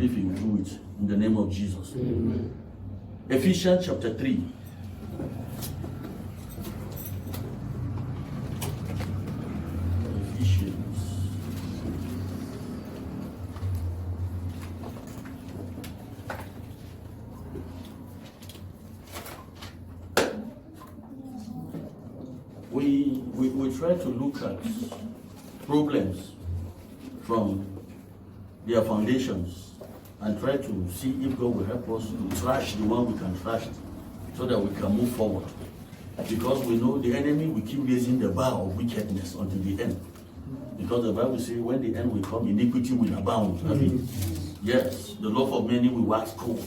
believe He will do it in the name of Jesus. Amen. Ephesians chapter 3. We try to look at problems from their foundations and try to see if God will help us to trash the one we can trash so that we can move forward. Because we know the enemy will keep raising the bar of wickedness until the end. Because the Bible says when the end will come, iniquity will abound. I mean, yes, the love of many will wax cold.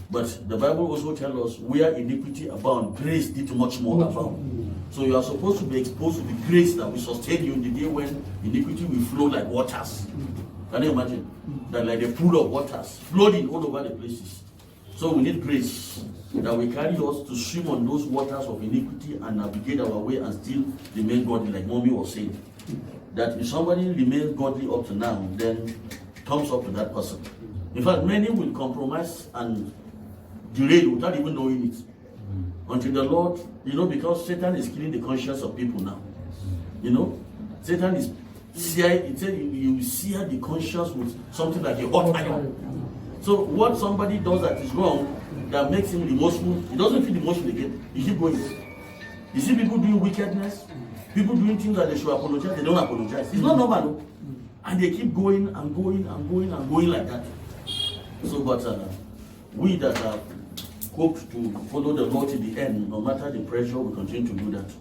But the Bible also tells us where iniquity abound, grace did much more abound. So you are supposed to be exposed to the grace that will sustain you in the day when iniquity will flow like waters. Can you imagine? That like a pool of waters flooding all over the places. So we need grace that will carry us to swim on those waters of iniquity and navigate our way and still remain godly, like Mommy was saying. That if somebody remains godly up to now, then thumbs up to that person. In fact, many will compromise and derail without even knowing it. Until the Lord, because Satan is killing the conscience of people now. Satan is you sear the conscience with something like a hot iron. So what somebody does that is wrong, that makes him remorseful, he doesn't feel emotion again. He keep going. You see people doing wickedness, people doing things that they should apologize, they don't apologize. It's not normal, no? And they keep going and going and going and going like that. So, but we that have hoped to follow the Lord to the end, no matter the pressure, we continue to do that.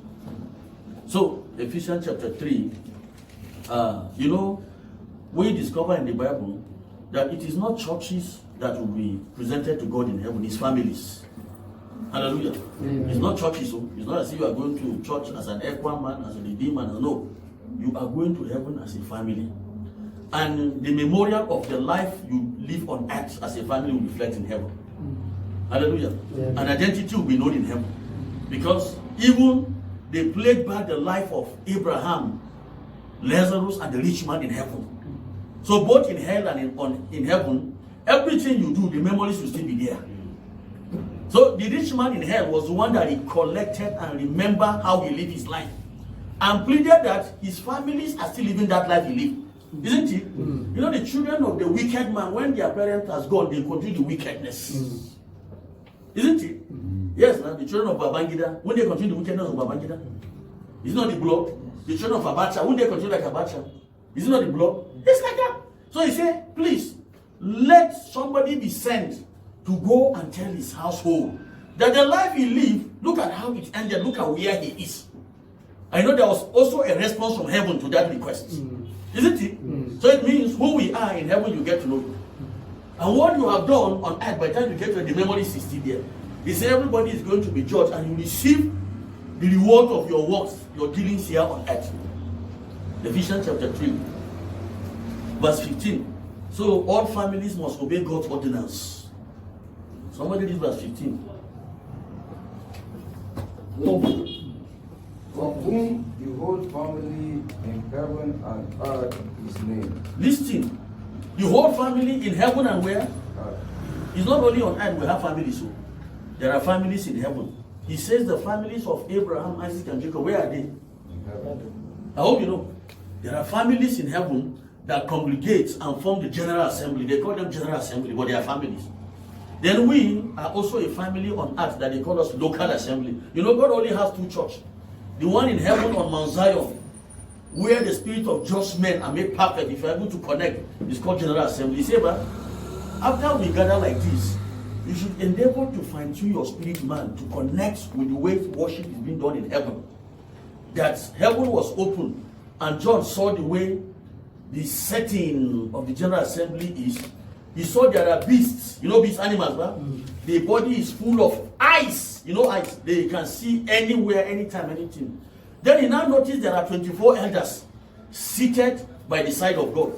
So, Ephesians chapter 3, we discover in the Bible that it is not churches that will be presented to God in heaven, it's families. Hallelujah. Amen. It's not churches, so it's not as if you are going to church as an equal man, as a redeemed man. No, you are going to heaven as a family. And the memorial of the life you live on earth as a family will reflect in heaven. Hallelujah. Yeah. An identity will be known in heaven. Because even they played back the life of Abraham, Lazarus, and the rich man in heaven. So both in hell and in heaven, everything you do, the memories will still be there. So the rich man in hell was the one that he collected and remembered how he lived his life. And pleaded that his families are still living that life he lived. Isn't it? The children of the wicked man, when their parent has gone, they continue the wickedness. Isn't it? Yes, the children of Babangida, when they continue the wickedness of Babangida, it's not the blood. The children of Abacha, when they continue like Abacha, it's not the blood. It's like that. So he said, please, let somebody be sent to go and tell his household that the life he lived, look at how it ended, look at where he is. I know there was also a response from heaven to that request. Isn't it? So it means who we are in heaven, you get to know. And what you have done on earth, by the time you get to the memory 60 there, he said everybody is going to be judged and you receive the reward of your works, your dealings here on earth. Ephesians chapter 3, verse 15. So all families must obey God's ordinance. Somebody read verse 15. Of whom the whole family in heaven and earth is named. Listen, the whole family in heaven and where? It's not only on earth we have families. So there are families in heaven. He says the families of Abraham, Isaac, and Jacob, where are they? In heaven. I hope you know. There are families in heaven that congregate and form the general assembly. They call them general assembly, but they are families. Then we are also a family on earth that they call us local assembly. God only has two churches. The one in heaven on Mount Zion, where the spirit of just men are made perfect. If you are able to connect, it's called general assembly. You say, but after we gather like this, you should endeavor to fine-tune your spirit man to connect with the way worship is being done in heaven. That heaven was open, and John saw the way the setting of the general assembly is. He saw there are beasts, beast animals, right? The body is full of eyes. Eyes. They can see anywhere, anytime, anything. Then he now noticed there are 24 elders seated by the side of God.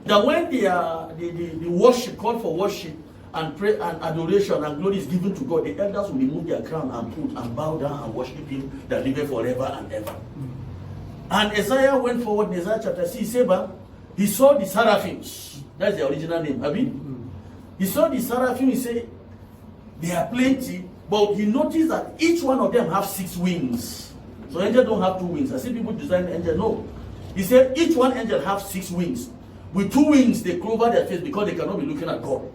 That when the worship, call for worship and prayer and adoration and glory is given to God, the elders will remove their crown and put and bow down and worship him that liveth forever and ever. And Isaiah went forward in Isaiah chapter 6, he saw the seraphims. That's the original name, He saw the seraphim, he said, they are plenty, but he noticed that each one of them have 6 wings. So angels don't have 2 wings. I see people design angel. No. He said each one angel have 6 wings. With 2 wings, they cover their face because they cannot be looking at God.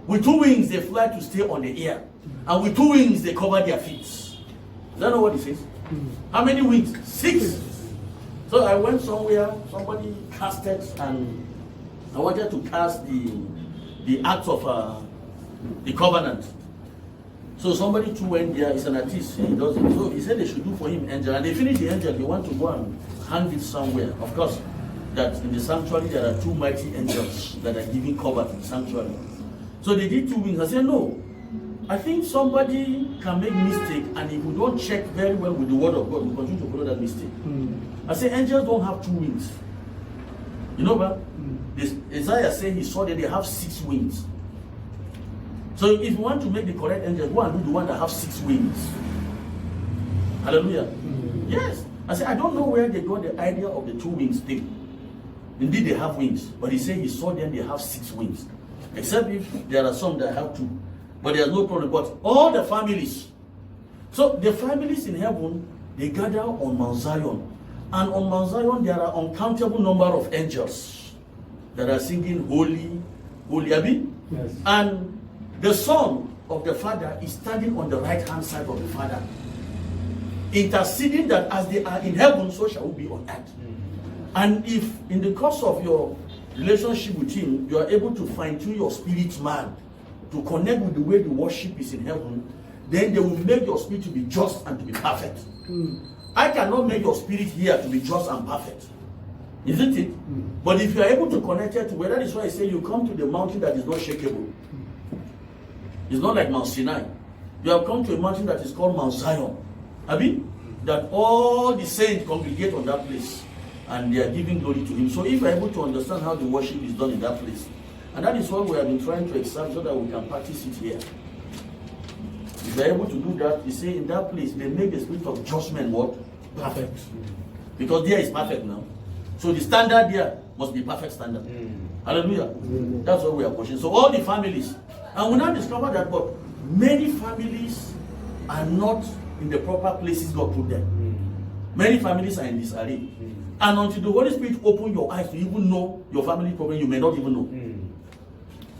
With 2 wings, they fly to stay on the air. And with 2 wings, they cover their feet. Is that not what he says? How many wings? 6. So I went somewhere, somebody casted, and I wanted to cast the acts of the covenant. So somebody too went there, he's an artist, he does it. So he said they should do for him angel. And they finished the angel, they want to go and hang it somewhere. Of course, that in the sanctuary there are 2 mighty angels that are giving cover to the sanctuary. So they did 2 wings. I said, no. I think somebody can make mistake, and if we don't check very well with the word of God, we continue to follow that mistake. I say angels don't have 2 wings. You know what? Isaiah said he saw that they have 6 wings. So if you want to make the correct angel, go and do the one that have 6 wings. Hallelujah. Yes. I said, I don't know where they got the idea of the 2 wings thing. Indeed, they have wings, but he said he saw them, they have 6 wings. Except if there are some that have 2. But there's no problem. But all the families. So the families in heaven, they gather on Mount Zion. And on Mount Zion, there are uncountable number of angels that are singing holy, holy. Abi? Yes. And the Son of the Father is standing on the right hand side of the Father, interceding that as they are in heaven, so shall we be on earth. And if in the course of your relationship with him, you are able to fine-tune your spirit man to connect with the way the worship is in heaven, then they will make your spirit to be just and to be perfect. I cannot make your spirit here to be just and perfect. Isn't it? But if you are able to connect it to where, that is why I say you come to the mountain that is not shakeable. It's not like Mount Sinai. You have come to a mountain that is called Mount Zion. Abi? That all the saints congregate on that place. And they are giving glory to him. So if you are able to understand how the worship is done in that place, and that is what we have been trying to examine so that we can practice it here. If you are able to do that, you say in that place, they make the spirit of judgment what? Perfect. Because there is perfect now. So the standard there must be perfect standard. Hallelujah. That's what we are pushing. So all the families, and we now discover that but many families are not in the proper places God put them. Many families are in disarray. And until the Holy Spirit open your eyes to even know your family problem, you may not even know.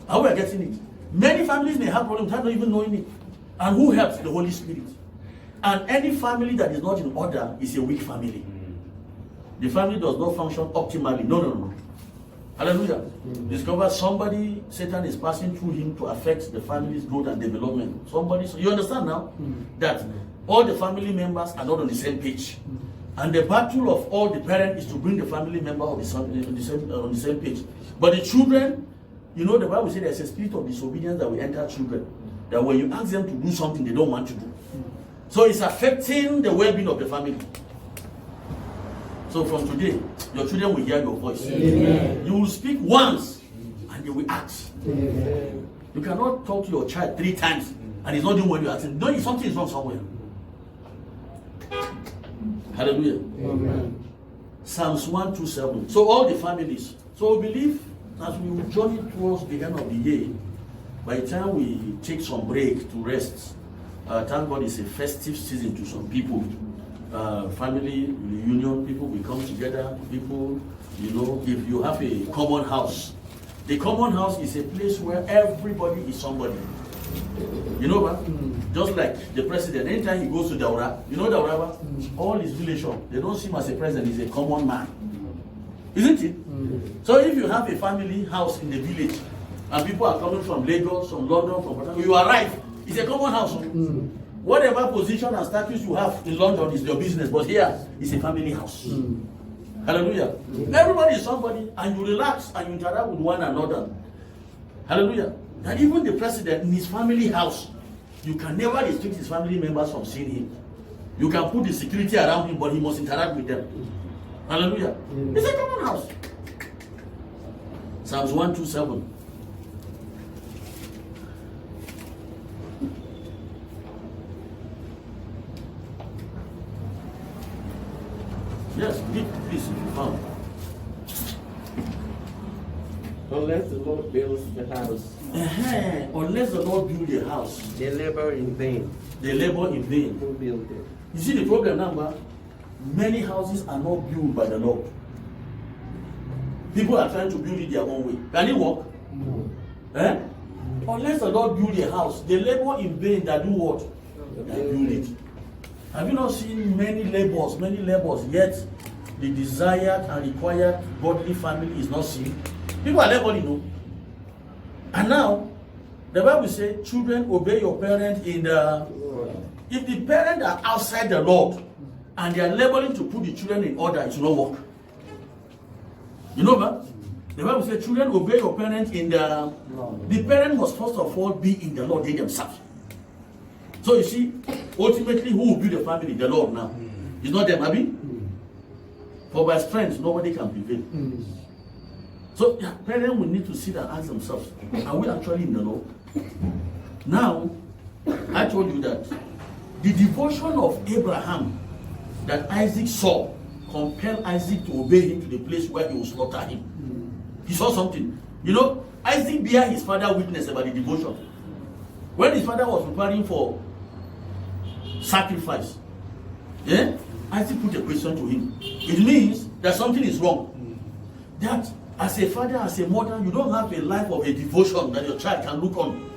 How we are getting it? Many families may have problems without not even knowing it. And who helps? The Holy Spirit. And any family that is not in order is a weak family. The family does not function optimally. No. Hallelujah. Discover somebody, Satan is passing through him to affect the family's growth and development. Somebody, so you understand now that all the family members are not on the same page. And the battle of all the parents is to bring the family member on the same page. But the children, you know, the Bible says there's a spirit of disobedience that will enter children. That when you ask them to do something they don't want to do. So it's affecting the well-being of the family. So from today, your children will hear your voice. Amen. You will speak once and they will act. Amen. You cannot talk to your child 3 times and he's not doing what you're asking. No, something is wrong somewhere. Hallelujah. Amen. Psalms 127. So all the families. So we believe as we journey towards the end of the year, by the time we take some break to rest, thank God it's a festive season to some people. Family reunion, people will come together. People, you know, if you have a common house, the common house is a place where everybody is somebody. You know what? Just like the president, anytime he goes to Daura, you know Daura, all his relation, they don't see him as a president, he's a common man. Isn't it? So if you have a family house in the village, and people are coming from Lagos, from London, from Port Harcourt, you arrive, it's a common house. Whatever position and status you have in London is your business, but here it's a family house. Hallelujah. Everybody is somebody, and you relax and you interact with one another. Hallelujah. And even the president in his family house, you can never restrict his family members from seeing him. You can put the security around him, but he must interact with them. Hallelujah. It's a common house. Psalms 127. Yes, please, if you found. Unless the Lord builds the house, unless the Lord build a house, they labor in vain. they labor in vain. Who built it? You see the problem now, many houses are not built by the Lord. People are trying to build it their own way. Can it work? No. Unless the Lord build a house, they labor in vain that do what? That build it. Have you not seen many labors, yet the desired and required godly family is not seen? People are laboring, no? And now, the Bible says, children, obey your parents in the... If the parents are outside the Lord and they are laboring to put the children in order, it will not work. You know, man? The Bible says, children, obey your parents in the... The parent must first of all be in the Lord, they themselves. So you see, ultimately, who will build the family? The Lord now. It's not them, Abby? For by strength, nobody can prevail. So, yeah, parents will need to sit and ask themselves, are we actually in the Lord? Now, I told you that the devotion of Abraham that Isaac saw compelled Isaac to obey him to the place where he will slaughter him. He saw something. You know, Isaac bear his father witness about the devotion. When his father was preparing for sacrifice, Isaac put a question to him. It means that something is wrong. That as a father, as a mother, you don't have a life of a devotion that your child can look on.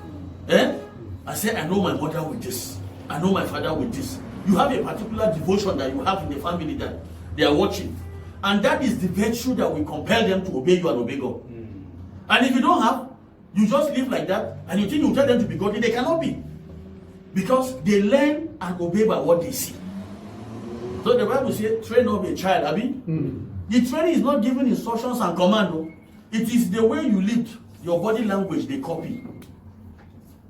I said, I know my mother with this. I know my father with this. You have a particular devotion that you have in the family that they are watching. And that is the virtue that will compel them to obey you and obey God. And if you don't have, you just live like that, and you think you tell them to be godly, they cannot be. Because they learn and obey by what they see. So the Bible says, train up a child, Abi. The training is not giving instructions and command. It is the way you lived, your body language, they copy.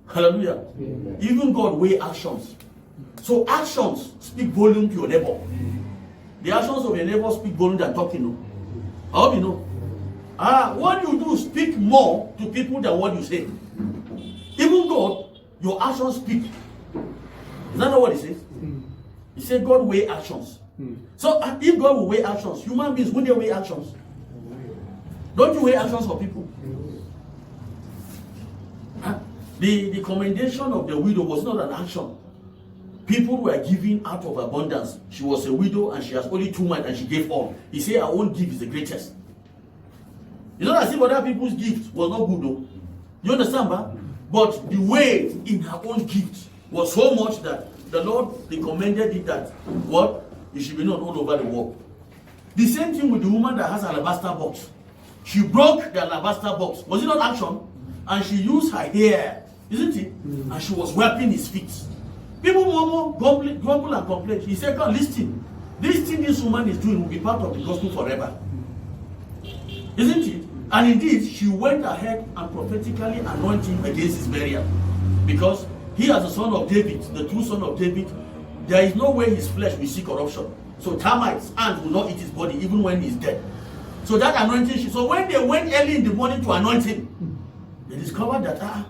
Hallelujah. Even God weigh actions. So actions speak volume to your neighbor. The actions of your neighbor speak volume than talking. I hope you know. What you do speak more to people than what you say. Even God, your actions speak. Is that not what he says? He said God weigh actions. So if God will weigh actions, human beings, will they weigh actions? Don't you weigh actions for people? The commendation of the widow was not an action. People were giving out of abundance. She was a widow and she has only 2 months and she gave all. He said her own gift is the greatest. It's not as if other people's gift was not good though. You understand, man? But the weight in her own gift was so much that the Lord recommended it that what? It should be known all over the world. The same thing with the woman that has an alabaster box. She broke the alabaster box. Was it not action? And she used her hair, isn't it? And she was wiping his feet. People murmur, grumble and complain. He said, God, listen. This thing this woman is doing will be part of the gospel forever. Isn't it? And indeed, she went ahead and prophetically anointed him against his burial. Because he, as the son of David, the true son of David, there is no way his flesh will see corruption. So termites, ants will not eat his body even when he's dead. So that anointing, so when they went early in the morning to anoint him, they discovered that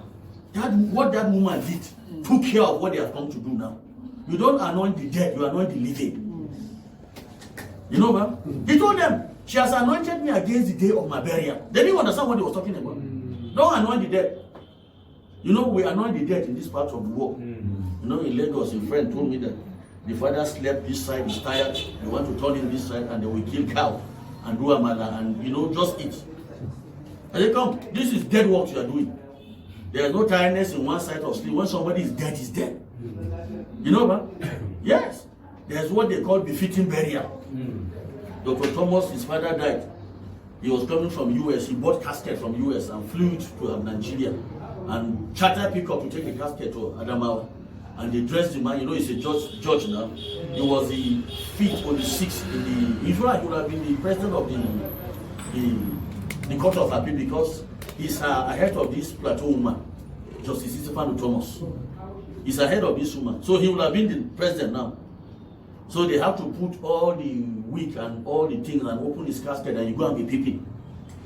what that woman did took care of what they have come to do now. You don't anoint the dead, you anoint the living. You know, man? He told them, she has anointed me against the day of my burial. They didn't understand what he was talking about. Don't anoint the dead. You know, we anoint the dead in this part of the world. You know, in Lagos, a friend told me that the father slept this side, he's tired, they want to turn him this side, and they will kill cow and do amala and, you know, just eat. And they come, this is dead work you are doing. There is no tiredness in one side of sleep. When somebody is dead, he's dead. You know, man? Yes. There's what they call befitting burial. Dr. Thomas, his father died. He was coming from US. He bought casket from US and flew to Nigeria and chartered pickup to take a casket to Adamawa. And they dressed the man. You know, he's a judge now. He was the 5th or the 6th in the. In fact, he would have been the president of the Court of Appeal because he's ahead of this plateau woman, Justice Stephen Thomas. He's ahead of this woman. So he would have been the president now. So they have to put all the wig and all the things and open his casket and you go and be peeping.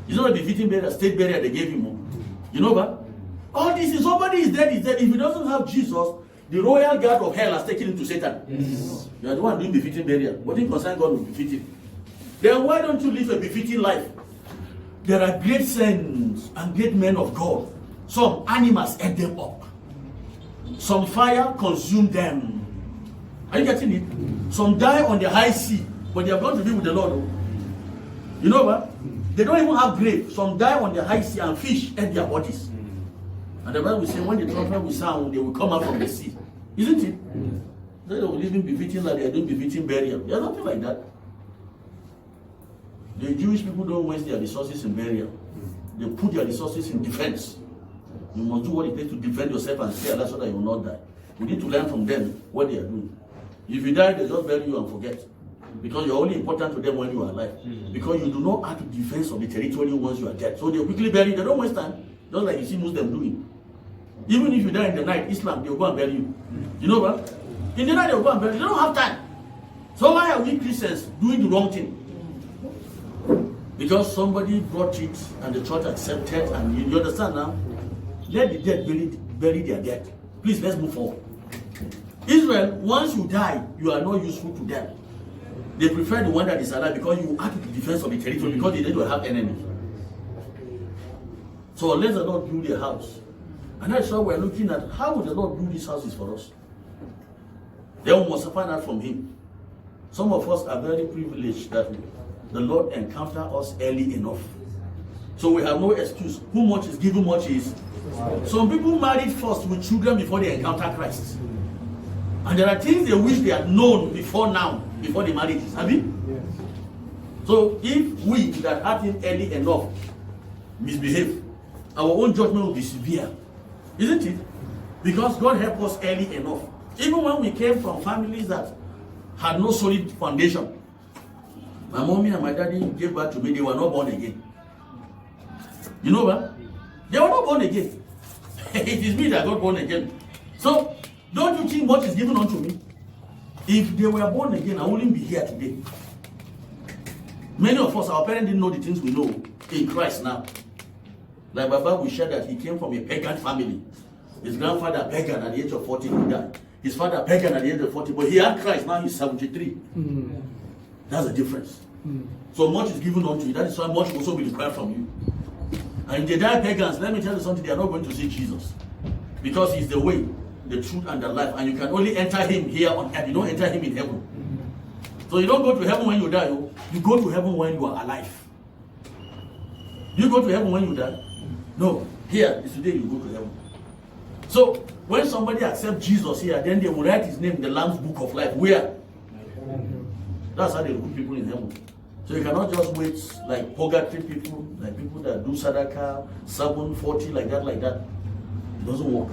It's not a befitting burial, state burial they gave him. You know what? All this is somebody is dead, If he doesn't have Jesus, the royal guard of hell has taken him to Satan. Yes. You are the one doing befitting burial. What did concern God with befitting? Then why don't you live a befitting life? there are great saints and great men of God. Some animals ate them up. Some fire consumed them. Are you getting it? Some die on the high sea, but they are going to be with the Lord. You know what? They don't even have grave. Some die on the high sea and fish ate their bodies. And the Bible will say when the trumpet will sound, they will come out from the sea. Isn't it? They will even be fitting like they are doing befitting burial. There's nothing like that. The Jewish people don't waste their resources in burial. They put their resources in defense. You must do what it takes to defend yourself and stay alive so that you will not die. We need to learn from them what they are doing. If you die, they just bury you and forget. Because you're only important to them when you are alive. Because you do not have to defense of the territory once you are dead. So they quickly bury you. They don't waste time. Just like you see Muslims doing. Even if you die in the night, Islam, they will go and bury you. You know what? In the night, they will go and bury you. They don't have time. So why are we Christians doing the wrong thing? Because somebody brought it and the church accepted, and you understand now? Let the dead bury their dead. Please, let's move forward. Israel, once you die, you are not useful to them. They prefer the one that is alive because you have the defense of the territory because they don't have enemies. So unless the Lord build a house, and that's why we're looking at how will the Lord build these houses for us. Then we must find out from Him. Some of us are very privileged that the Lord encounter us early enough. So we have no excuse. Who much is given, much is. Some people married first with children before they encounter Christ. And there are things they wish they had known before now, before the marriages. Have you? Yes. So if we that had Him early enough misbehave, our own judgment will be severe. Isn't it? Because God helped us early enough. Even when we came from families that had no solid foundation. My mommy and my daddy gave birth to me, they were not born again. You know what? They were not born again. It is me that got born again. So, don't you think what is given unto me? If they were born again, I wouldn't be here today. Many of us, our parents didn't know the things we know in Christ now. Like Baba, we shared that he came from a pagan family. His grandfather pagan at the age of 40, he died. His father pagan at the age of 40, but he had Christ, now he's 73. That's the difference. So much is given unto you. That is why much will also be required from you. And if they die pagans, let me tell you something, they are not going to see Jesus. Because He's the way, the truth, and the life. And you can only enter Him here on earth. You don't enter Him in heaven. So you don't go to heaven when you die. You go to heaven when you are alive. You go to heaven when you die? No. Here is today you go to heaven. So when somebody accepts Jesus here, then they will write his name in the Lamb's book of life. Where? That's how they put people in heaven. So you cannot just wait like purgatory people, like people that do sadaka, 740, like that. It doesn't work.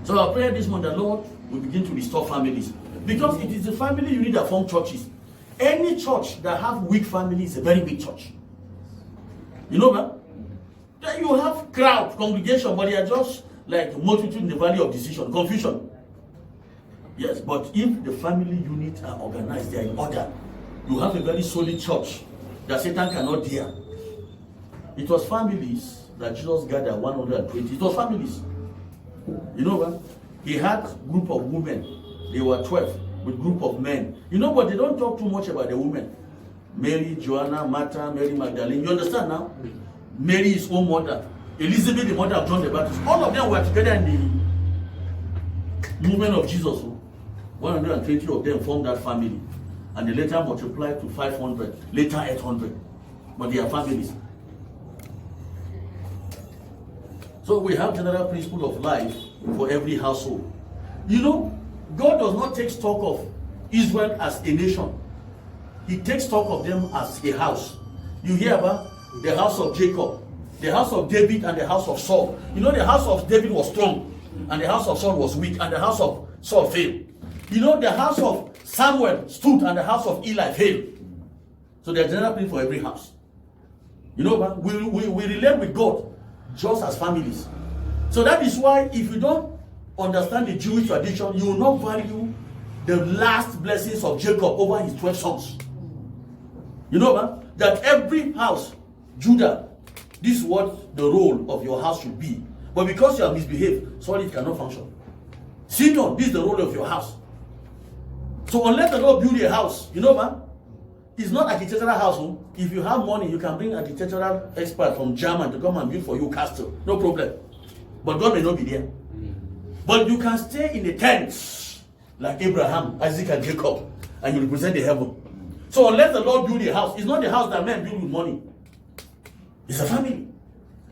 So our prayer this month, the Lord will begin to restore families. Because it is the family unit that form churches. Any church that have weak family is a very weak church. You know that? Then you have crowd, congregation, but they are just like multitude in the valley of decision, confusion. Yes, but if the family units are organized, they are in order, you have a very solid church that Satan cannot dare. It was families that Jesus gathered 120. It was families. You know what? He had a group of women. They were 12 with group of men. You know, but they don't talk too much about the women. Mary, Joanna, Martha, Mary Magdalene. You understand now? Mary, his own mother. Elizabeth, the mother of John the Baptist. All of them were together in the movement of Jesus. 120 of them formed that family. And they later multiplied to 500, later 800. But they are families. So we have general principle of life for every household. You know, God does not take stock of Israel as a nation. He takes stock of them as a house. You hear about the house of Jacob, the house of David, and the house of Saul. You know, the house of David was strong, and the house of Saul was weak, and the house of Saul failed. You know, the house of Samuel stood, and the house of Eli failed. So there's general principle for every house. You know, we relate with God just as families. So that is why if you don't understand the Jewish tradition, you will not value the last blessings of Jacob over his 12 sons. You know that every house, Judah, this is what the role of your house should be. But because you have misbehaved, sorry, it cannot function. Simeon, this is the role of your house. So unless the Lord build a house, you know it's not architectural house. Oh. If you have money, you can bring architectural expert from German to come and build for you castle. No problem. But God may not be there. But you can stay in the tent like Abraham, Isaac, and Jacob, and you represent the heaven. So unless the Lord build a house, it's not the house that men build with money. It's a family.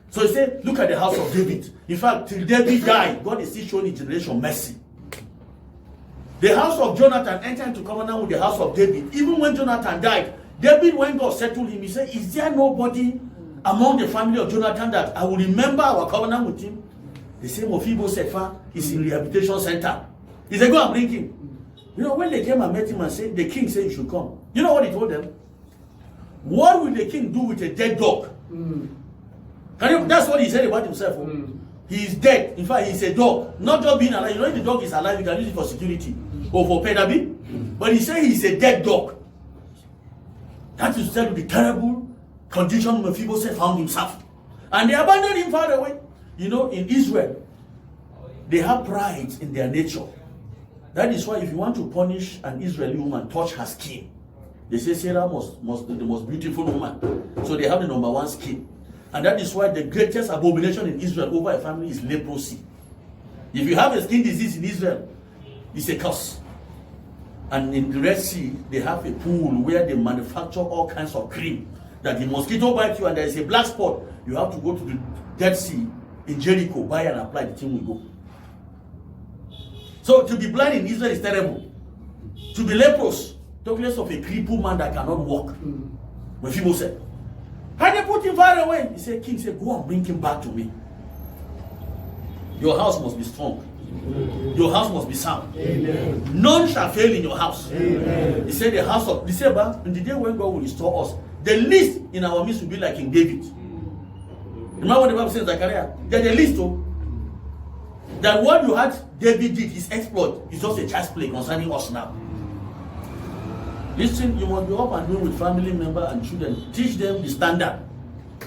So he said, look at the house of David. In fact, till David died, God is still showing his generation mercy. The house of Jonathan entered into covenant with the house of David. Even when Jonathan died, David, when God settled him, he said, is there nobody among the family of Jonathan that I will remember our covenant with him? The same Mephibosheth is in rehabilitation center. He said, go and bring him. You know, when they came and met him and said, the king said you should come. You know what he told them? What will the king do with a dead dog? That's what he said about himself. He is dead. In fact, he's a dog. Not just being alive. You know, if the dog is alive, you can use it for security or for pedabi. But he said he's a dead dog. That is said to be terrible condition Mephibosheth found himself. And they abandoned him far away. You know, in Israel, they have pride in their nature. That is why if you want to punish an Israeli woman, touch her skin. They say Sarah must be the most beautiful woman. So they have the number one skin. And that is why the greatest abomination in Israel over a family is leprosy. If you have a skin disease in Israel, it's a curse. And in the Red Sea, they have a pool where they manufacture all kinds of cream. That the mosquito bites you and there is a black spot, you have to go to the Dead Sea in Jericho, buy and apply, the thing will go. So to be blind in Israel is terrible. To be leprous, talk less of a crippled man that cannot walk. Mephibosheth. And they put him far away. He said, King said, go and bring him back to me. Your house must be strong. Your house must be sound. Amen. None shall fail in your house. Amen. He said, the house of December, in the day when God will restore us, the least in our midst will be like King David. Remember what the Bible says, Zechariah? There's a list, oh. That what you had David did, his exploit, is just a child's play concerning us now. Listen, you must be up and doing with family members and children. Teach them the standard.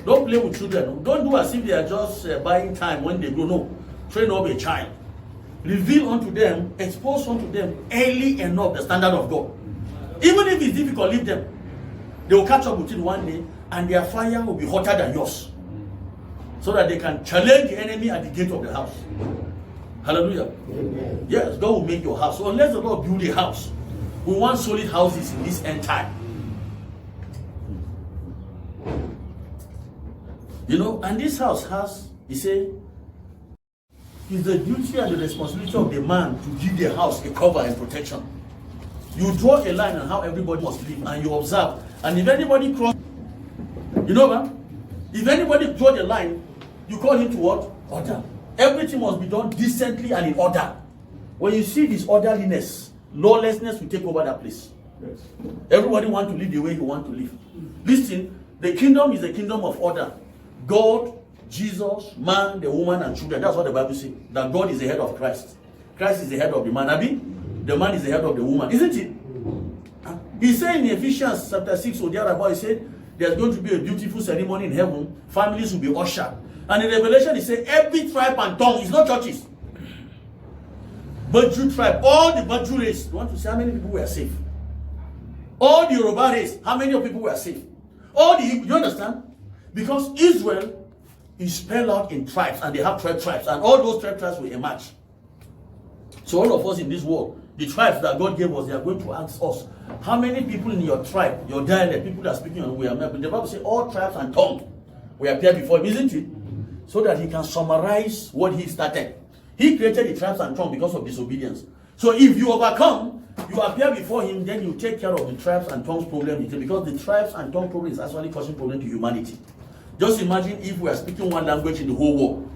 Don't play with children. Don't do as if they are just buying time when they grow. No. Train up a child. Reveal unto them, expose unto them early enough the standard of God. Even if it's difficult, leave them. They will catch up with it one day and their fire will be hotter than yours. So that they can challenge the enemy at the gate of the house. Hallelujah. Amen. Yes, God will make your house. So unless the Lord build a house, we want solid houses in this end time. You know, and this house has, he said, it's the duty and the responsibility of the man to give the house a cover and protection. You draw a line on how everybody must live and you observe. And if anybody cross, you know what? If anybody draw the line, you call him to what? Order. Everything must be done decently and in order. When you see disorderliness, lawlessness will take over that place. Yes. Everybody wants to live the way he wants to live. Listen, the kingdom is the kingdom of order. God, Jesus, man, the woman, and children. That's what the Bible says. That God is the head of Christ. Christ is the head of the man. Abi? The man is the head of the woman. Isn't it? He said in Ephesians chapter 6 or thereabout, he said, there's going to be a beautiful ceremony in heaven. Families will be ushered. And in Revelation, he said, every tribe and tongue, it's not churches. But Jew tribe, all the Badju race, you want to see how many people were saved? All the Yoruba race, how many of people were saved? All the, you understand? Because Israel is spelled out in tribes, and they have 12 tribes, and all those 12 tribes will emerge. So all of us in this world, the tribes that God gave us, they are going to ask us, how many people in your tribe, your dialect, people that are speaking on, we are met? The Bible says all tribes and tongues will appear before him, isn't it? So that he can summarize what he started. He created the tribes and tongues because of disobedience. So if you overcome, you appear before him, then you take care of the tribes and tongues problem, because the tribes and tongue problem is actually causing problem to humanity. Just imagine if we are speaking one language in the whole world.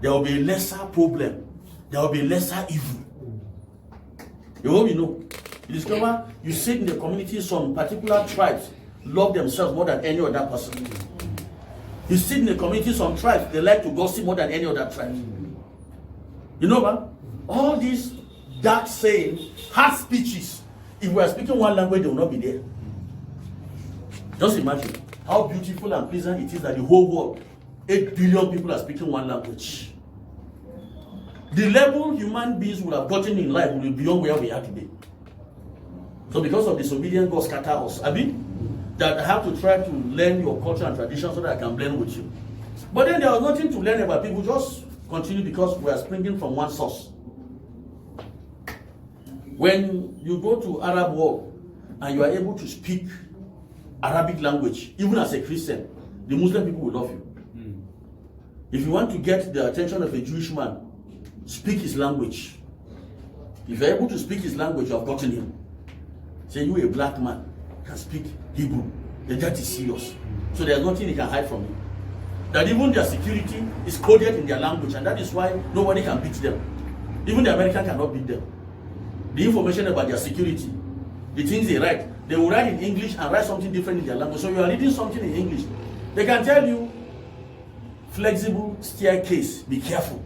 There will be a lesser problem. There will be a lesser evil. You will know. You discover, you see in the community, some particular tribes love themselves more than any other person. You see in the community, some tribes, they like to gossip more than any other tribe. You know what? All these dark sayings, hard speeches, if we are speaking one language, they will not be there. Just imagine how beautiful and pleasant it is that the whole world, 8 billion people are speaking one language. The level human beings would have gotten in life will be beyond where we are today. So because of disobedience, God scatter us. I mean, that I have to try to learn your culture and tradition so that I can blend with you. But then there was nothing to learn about people, just continue because we are springing from one source. When you go to Arab world and you are able to speak Arabic language, even as a Christian, the Muslim people will love you. If you want to get the attention of a Jewish man, speak his language. If you're able to speak his language, you have gotten him. Say you a black man can speak Hebrew, then that is serious. So there's nothing he can hide from you. That even their security is coded in their language, and that is why nobody can beat them. Even the American cannot beat them. The information about their security, the things they write, they will write in English and write something different in their language. So you are reading something in English. They can tell you, flexible staircase, be careful.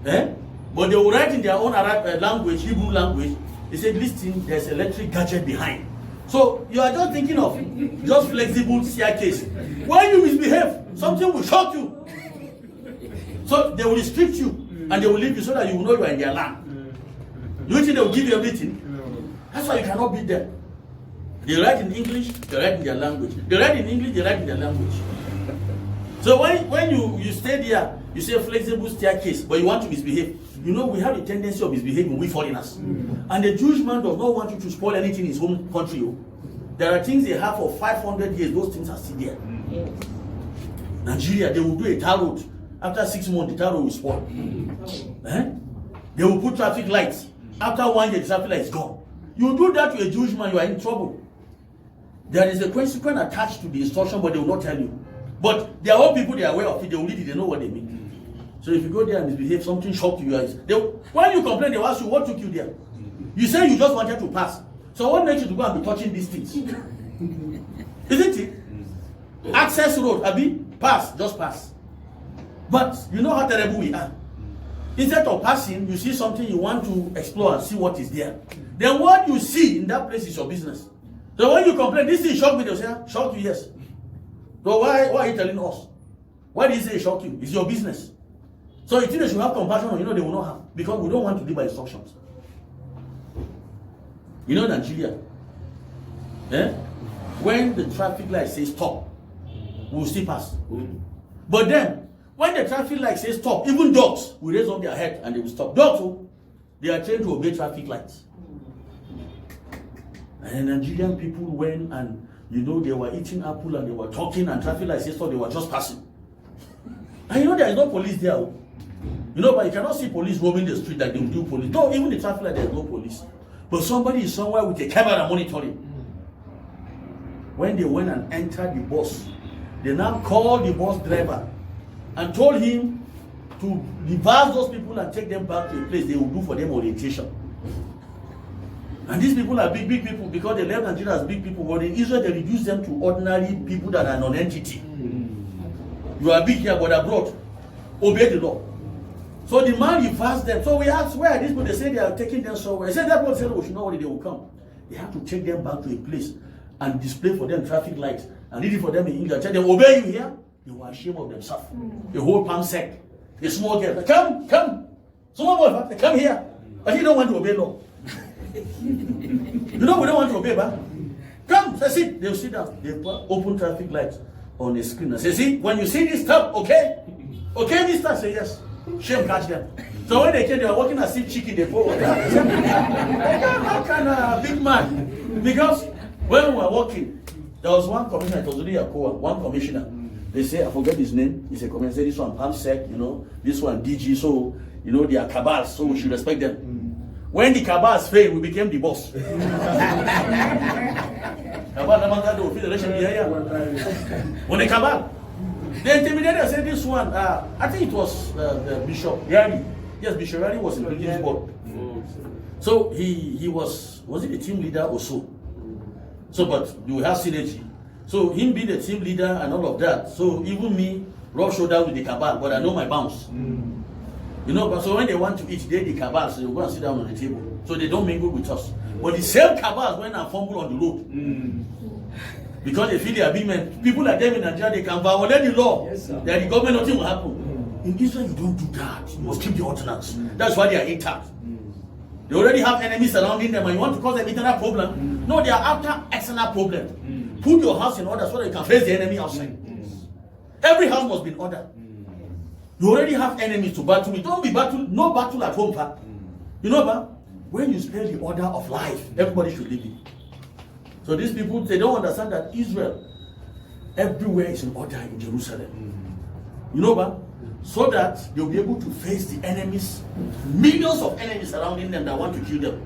But they will write in their own Arab language, Hebrew language. They say, listen, there's electric gadget behind. So you are just thinking of just flexible staircase. When you misbehave, something will shock you. So they will restrict you and they will leave you so that you will know you are in their land. Do you think they will give you everything? That's why you cannot beat them. They write in English, they write in their language. They write in English, they write in their language. So when you stay there, you say flexible staircase, but you want to misbehave. You know, we have a tendency of misbehaving, we foreigners. And the Jewish man does not want you to spoil anything in his home country. There are things they have for 500 years, those things are still there. Nigeria, they will do a tar road. After 6 months, the tar road will spoil. They will put traffic lights. After 1 year, the traffic light is gone. You do that to a Jewish man, you are in trouble. There is a consequence attached to the instruction, but they will not tell you. But there are all people, they are aware of it, they will read it, they know what they mean. So if you go there and misbehave, something shocked you guys. When you complain, they will ask you, what took you there? You say you just wanted to pass. So what makes you to go and be touching these things? Isn't it? Access road, Abi, pass, just pass. But you know how terrible we are. Instead of passing, you see something you want to explore and see what is there. Then what you see in that place is your business. So when you complain, this thing shocked me, they'll say, shocked you, yes. So why are you telling us? Why did you say it shocked you? It's your business. So you think they should have compassion on, they will not have. Because we don't want to live by instructions. You know Nigeria? When the traffic light says stop, we will still pass. But then, when the traffic light says stop, even dogs will raise up their head and they will stop. Dogs, they are trained to obey traffic lights. And Nigerian people went and, they were eating apple and they were talking and traffic light says stop, they were just passing. And there is no police there. But you cannot see police roaming the street like they do police. No, even the traffic light, there is no police. But somebody is somewhere with a camera monitoring. When they went and entered the bus, they now called the bus driver and told him to reverse those people and take them back to a place they will do for them orientation. And these people are big people because they left Nigeria as big people. But in Israel, they reduce them to ordinary people that are non-entity. You are big here, but abroad, obey the law. So the man reversed them. So we asked, where are these people? They say they are taking them somewhere. He said, that one said, we should know where they will come. They have to take them back to a place and display for them traffic lights and read it for them in English. Tell them, obey you here. They were ashamed of themselves. The whole palm sack. A small girl, come. Small boy, come here. But he don't want to obey law. We don't want to obey, but come, say, sit. They'll sit down. They put open traffic lights on the screen and say, see, when you see this, stop, okay? Okay, this time, say yes. Shame catch them. So when they came, they were walking as if chicken, they fall. How can a big man? Because when we were walking, there was one commissioner, it was really a co-op, one commissioner. They say, I forget his name. He's a commissioner. This one, PAMSEC, this one, DG. So, they are cabals, so we should respect them. When the cabals failed, we became the boss. When the cabal, they intimidated and said, this one, I think it was Bishop Yari. Yes, Bishop Yari was in British board. So he was it the team leader or so? So, but you have synergy. So him being the team leader and all of that. So even me, rub shoulder with the cabal, but I know my bounce. But so when they want to eat, they the cabals, they will go and sit down on the table. So they don't mingle with us. But the same cabals went and fumble on the road. Because they feel they are big men. People like them in Nigeria, they can violate the law. Yes, that the government, nothing will happen. In Israel, you don't do that. You must keep the ordinance. That's why they are intact. They already have enemies surrounding them, and you want to cause them internal problem? No, they are after external problem. Put your house in order so that you can face the enemy outside. Every house must be in order. You already have enemies to battle with. Don't be no battle at home, pa. You know, pa? When you spell the order of life, everybody should live it. So these people, they don't understand that Israel, everywhere is in order in Jerusalem. You know, pa? So that they'll be able to face the enemies, millions of enemies surrounding them that want to kill them.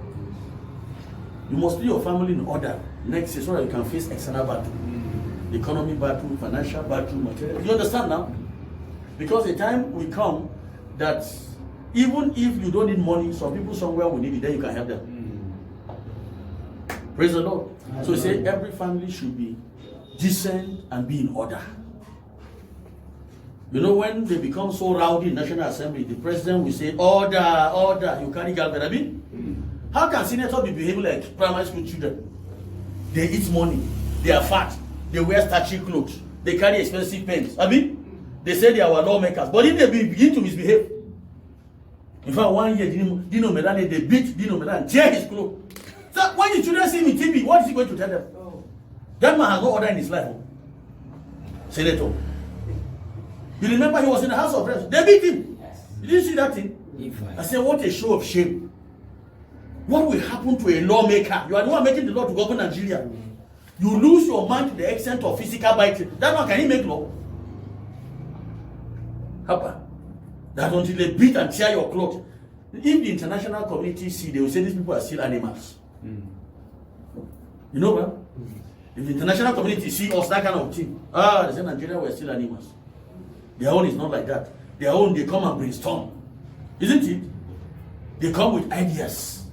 You must put your family in order next year so that you can face external battle, economy battle, financial battle, material. You understand now? Because the time will come that even if you don't need money, some people somewhere will need it, then you can help them. Praise the Lord. So he said every family should be decent and be in order. You know, when they become so rowdy in National Assembly, the president will say, order, order. You carry Galverabi? How can senators be behaving like primary school children? They eat money, they are fat, they wear starchy clothes, they carry expensive pens. I mean, they say they are our lawmakers. But if they begin to misbehave, in fact, 1 year, Dino Melane, they beat Dino Melane, tear his clothes. So when the children see him in TV, what is he going to tell them? That man has no order in his life. Senator. You remember he was in the House of Reps. They beat him. Did you see that thing? I said, what a show of shame. What will happen to a lawmaker? You are the one making the law to govern Nigeria. You lose your mind to the extent of physical biting. That one, can he make law? Hapa. That until they beat and tear your clothes. If the international community see, they will say these people are still animals. You know what? If the international community see us, that kind of thing, they say Nigeria were still animals. Their own is not like that. Their own, they come and brainstorm. Isn't it? They come with ideas.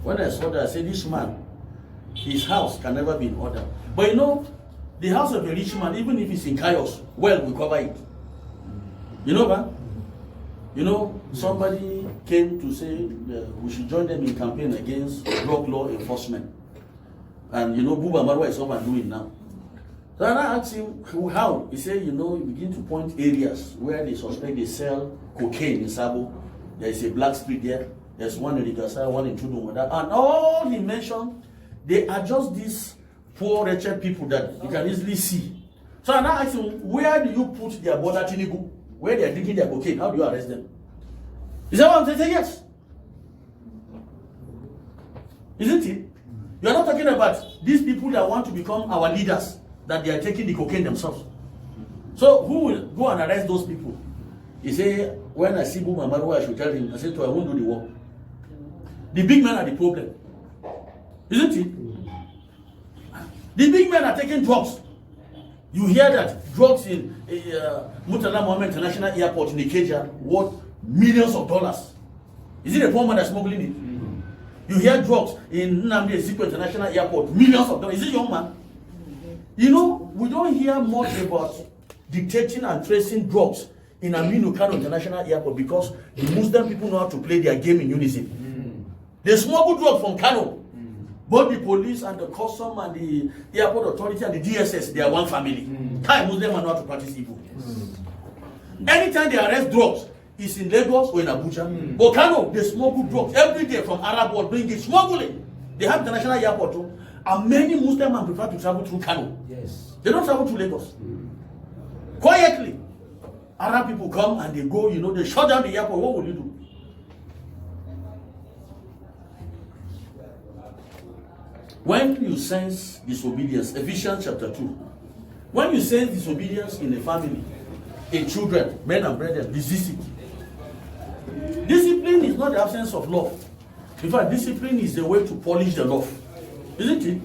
When I saw that, I said, this man, his house can never be in order. But you know, the house of a rich man, even if it's in chaos, well, we cover it. You know, man? You know, somebody came to say we should join them in campaign against drug law enforcement. And you know, Buba Marwa is what I'm doing now. So I asked him how. He said, you know, you begin to point areas where they suspect they sell cocaine in Sabo. There is a black street there. There's one in Rigasa, one in Tudun. And all he mentioned, they are just these poor, wretched people that you can easily see. So I now asked him, where do you put their border Tinubu? Where they are drinking their cocaine? How do you arrest them? Is that what I'm saying? Yes. Isn't it? You are not talking about these people that want to become our leaders, that they are taking the cocaine themselves. So who will go and arrest those people? He said, when I see Buma Marwa, I should tell him, I said, I won't do the work. The big men are the problem. Isn't it? The big men are taking drugs. You hear that drugs in Murtala Mohammed International Airport in Ikeja worth millions of dollars. Is it a poor man that's smuggling it? You hear drugs in Nnamdi Ezekwe International Airport, millions of dollars. Is it young man? You know, we don't hear much about detecting and tracing drugs in Aminu Kano International Airport because the Muslim people know how to play their game in unison. They smuggle drugs from Kano. Both the police and the custom and the airport authority and the DSS, they are one family. Thai Muslims know how to practice evil. Anytime they arrest drugs, it's in Lagos or in Abuja. But Kano, they smuggle drugs every day from Arab world, bring it, smuggling. They have international airport too. And many Muslims prefer to travel through Kano. Yes. They don't travel through Lagos. Quietly. Arab people come and they go, you know, they shut down the airport. What will you do? When you sense disobedience, Ephesians chapter 2. When you sense disobedience in a family, in children, men and brethren, resist it. Discipline is not the absence of love. In fact, discipline is the way to polish the love. Isn't it?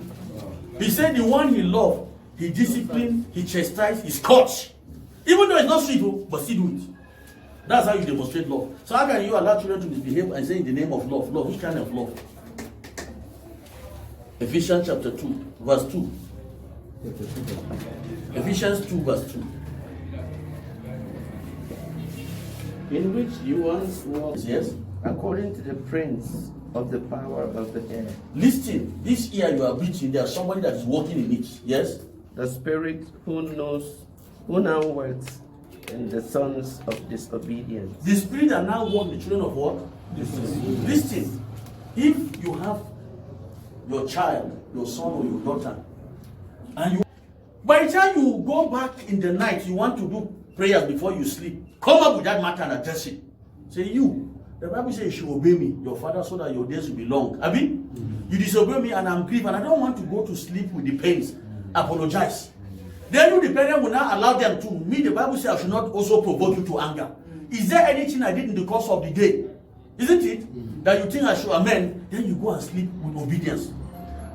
He said the one he loved, he disciplined, he chastised, he scourged. Even though it's not sweet, but still do it. That's how you demonstrate love. So how can you allow children to misbehave and say in the name of love? Love, which kind of love? Ephesians chapter 2, verse 2. Ephesians 2, verse 2. In which you once walked, Yes. according to the prince of the power of the air, Listen, this ear you are breathing, there's somebody that is walking in it. Yes? the spirit who now works and the sons of disobedience. The spirit that now work the children of what? Listen. If you have your child, your son or your daughter, and you, by the time you go back in the night, you want to do prayers before you sleep, come up with that matter and address it. Say, you, the Bible says you should obey me, your father, so that your days will be long. I mean, you disobey me and I'm grieved and I don't want to go to sleep with the pains. Apologize. Then you, the parent, will not allow them to. Me, the Bible says I should not also provoke you to anger. Is there anything I did in the course of the day, isn't it, that you think I should amend? Then you go and sleep with obedience.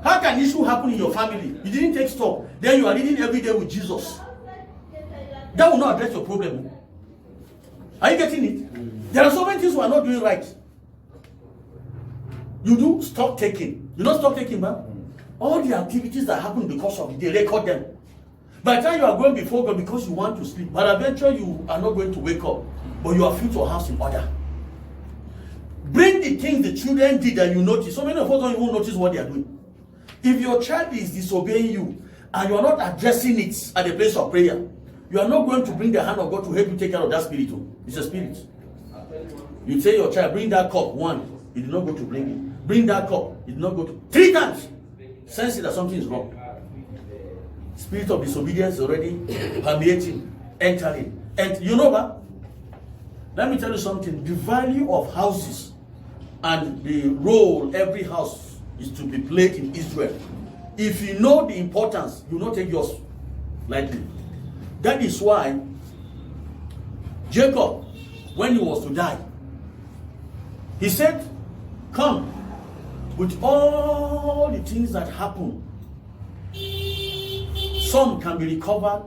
How can issue happen in your family? You didn't take stock. Then you are reading every day with Jesus. That will not address your problem. Are you getting it? There are so many things we are not doing right. You do stock taking. You know stock taking, man? All the activities that happen in the course of the day, record them. By the time you are going before God because you want to sleep, but eventually you are not going to wake up, but you have put your house in order. Bring the things the children did that you notice. So many of us don't even notice what they are doing. If your child is disobeying you and you are not addressing it at the place of prayer, you are not going to bring the hand of God to help you take care of that spirit. It's a spirit. You tell your child, bring that cup. One, he did not go to bring it. Bring that cup. He did not go to. 3 times. Sense that something is wrong. Spirit of disobedience is already permeating, entering. And you know what? Let me tell you something. The value of houses and the role every house is to be played in Israel. If you know the importance, you will not take yours lightly. That is why Jacob, when he was to die, he said, come, with all the things that happen, some can be recovered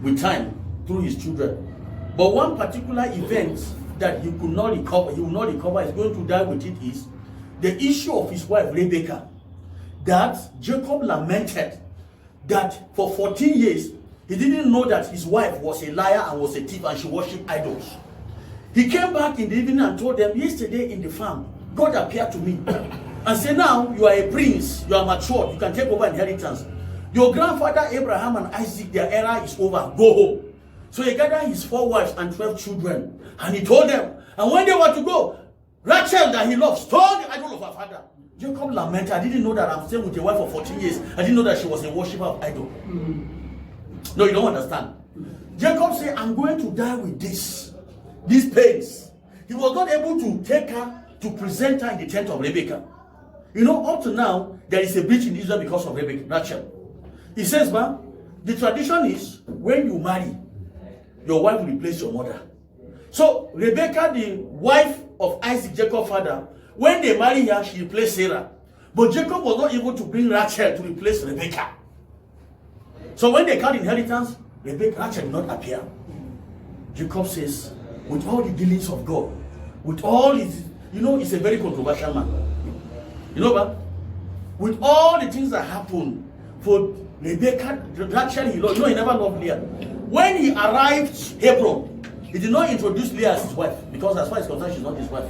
with time through his children. But one particular event that he could not recover, he will not recover, is going to die with it, is the issue of his wife Rebekah. That Jacob lamented that for 14 years, he didn't know that his wife was a liar and was a thief and she worshipped idols. He came back in the evening and told them, yesterday in the farm, God appeared to me and said, now you are a prince, you are matured, you can take over inheritance. Your grandfather Abraham and Isaac, their era is over, go home. So he gathered his 4 wives and 12 children and he told them, and when they were to go, Rachel that he loved stole the idol of her father. Jacob lamented, I didn't know that I'm staying with a wife for 14 years. I didn't know that she was a worshiper of idol. No, you don't understand. Jacob said, I'm going to die with these pains. He was not able to take her to present her in the tent of Rebekah. You know, up to now, there is a breach in Israel because of Rebekah, Rachel. He says, man, the tradition is when you marry, your wife will replace your mother. So Rebekah, the wife of Isaac, Jacob's father, when they marry her, she replaced Sarah. But Jacob was not able to bring Rachel to replace Rebekah. So when they count inheritance, Rachel did not appear. Jacob says, with all the dealings of God, with all his, you know, he's a very controversial man. You know what? With all the things that happened for Rebekah, Rachel, he never loved Leah. When he arrived Hebron, he did not introduce Leah as his wife, because as far as concerned, she's not his wife.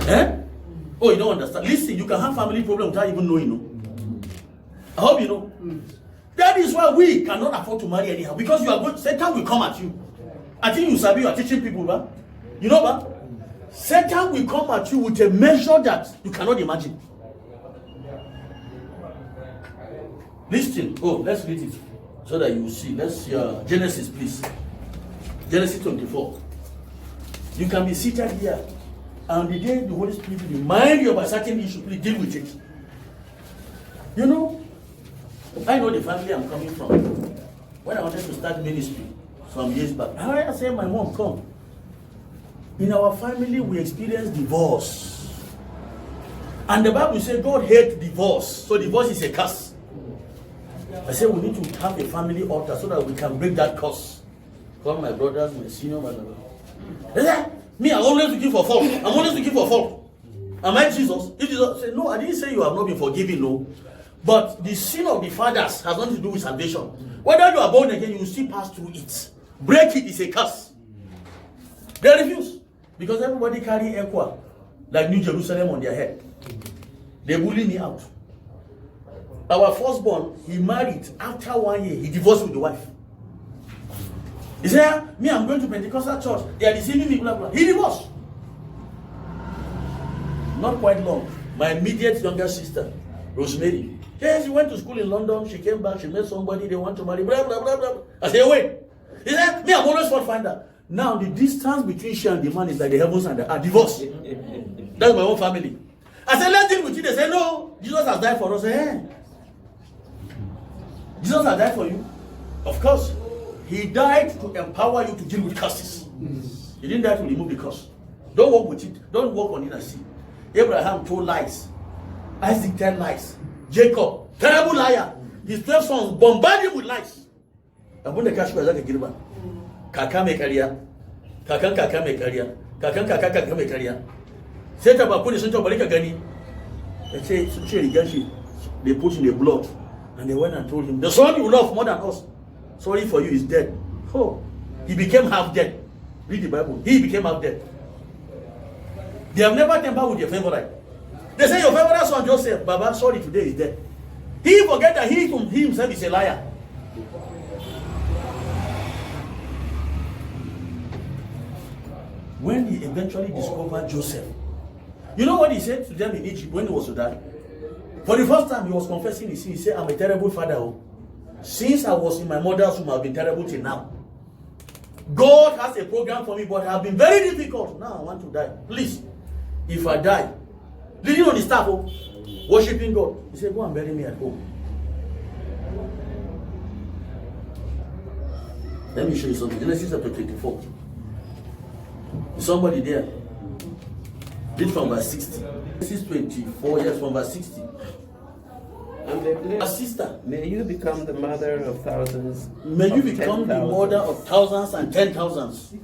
Eh? Oh, you don't understand. Listen, you can have family problems without even knowing. No? I hope you know. That is why we cannot afford to marry anyhow, because you are going, Satan will come at you. I think you sabi, you are teaching people, right? You know what? Satan will come at you with a measure that you cannot imagine. Listen. Oh, let's read it so that you will see. Let's see Genesis, please. Genesis 24. You can be seated here, and the day the Holy Spirit will remind you of a certain issue, please deal with it. You know, I know the family I'm coming from. When I wanted to start ministry some years back, I said, my mom, come. In our family, we experience divorce. And the Bible says God hates divorce. So divorce is a curse. I said we need to have a family altar so that we can break that curse. Call my brothers, my senior brother. Me, I'm always looking for fault. I'm always looking for fault. Am I Jesus? If Jesus said, no, I didn't say you have not been forgiven, no. But the sin of the fathers has nothing to do with salvation. Whether you are born again, you will still pass through it. Break it is a curse. They refuse. Because everybody carry equa, like New Jerusalem on their head. They bully me out. Our firstborn, he married. After 1 year, he divorced with the wife. He said, me, I'm going to Pentecostal church. They are deceiving me, blah, blah. He divorced. Not quite long. My immediate younger sister, Rosemary. Yes, she went to school in London. She came back. She met somebody. They want to marry. Blah, blah, blah, blah. I said, wait. He said, me, I'm always fault finder. Now, the distance between she and the man is like the heavens and the earth. Divorce. That's my own family. I said, let's deal with you. They said, no. Jesus has died for us. I said, hey. Jesus has died for you. Of course. He died to empower you to deal with curses. He didn't die to remove the curse. Don't work with it. Don't work on it and see. Abraham told lies. Isaac 10 lies. Jacob, terrible liar. His 12 sons bombarded him with lies. Abunda kashi ba zaka girba. Kaka mai kariya. Kakan kaka mai kariya. Kakan kaka kaka mai kariya. Sai ta ba kuni sun ta bari ka gani. They put in the blood and they went and told him, the son you love more than us, sorry for you, is dead. Oh, he became half dead. Read the Bible. He became half dead. They have never tampered with your favorite. They say your favorite son Joseph, Baba, sorry, today is dead. He forget that he himself is a liar. When he eventually discovered Joseph, you know what he said to them in Egypt when he was to die? For the first time, he was confessing his sin. He said, I'm a terrible father. Since I was in my mother's womb, I've been terrible till now. God has a program for me, but I have been very difficult. Now I want to die. Please, if I die, leaning on the staff, worshiping God, he said, go and bury me at home. Let me show you something. Genesis chapter 24. Is somebody there? Read from verse 60. Genesis 24, yes, from verse 60. And they blessed, a sister, may you become the mother of thousands. May you become the mother of thousands and 10,000s.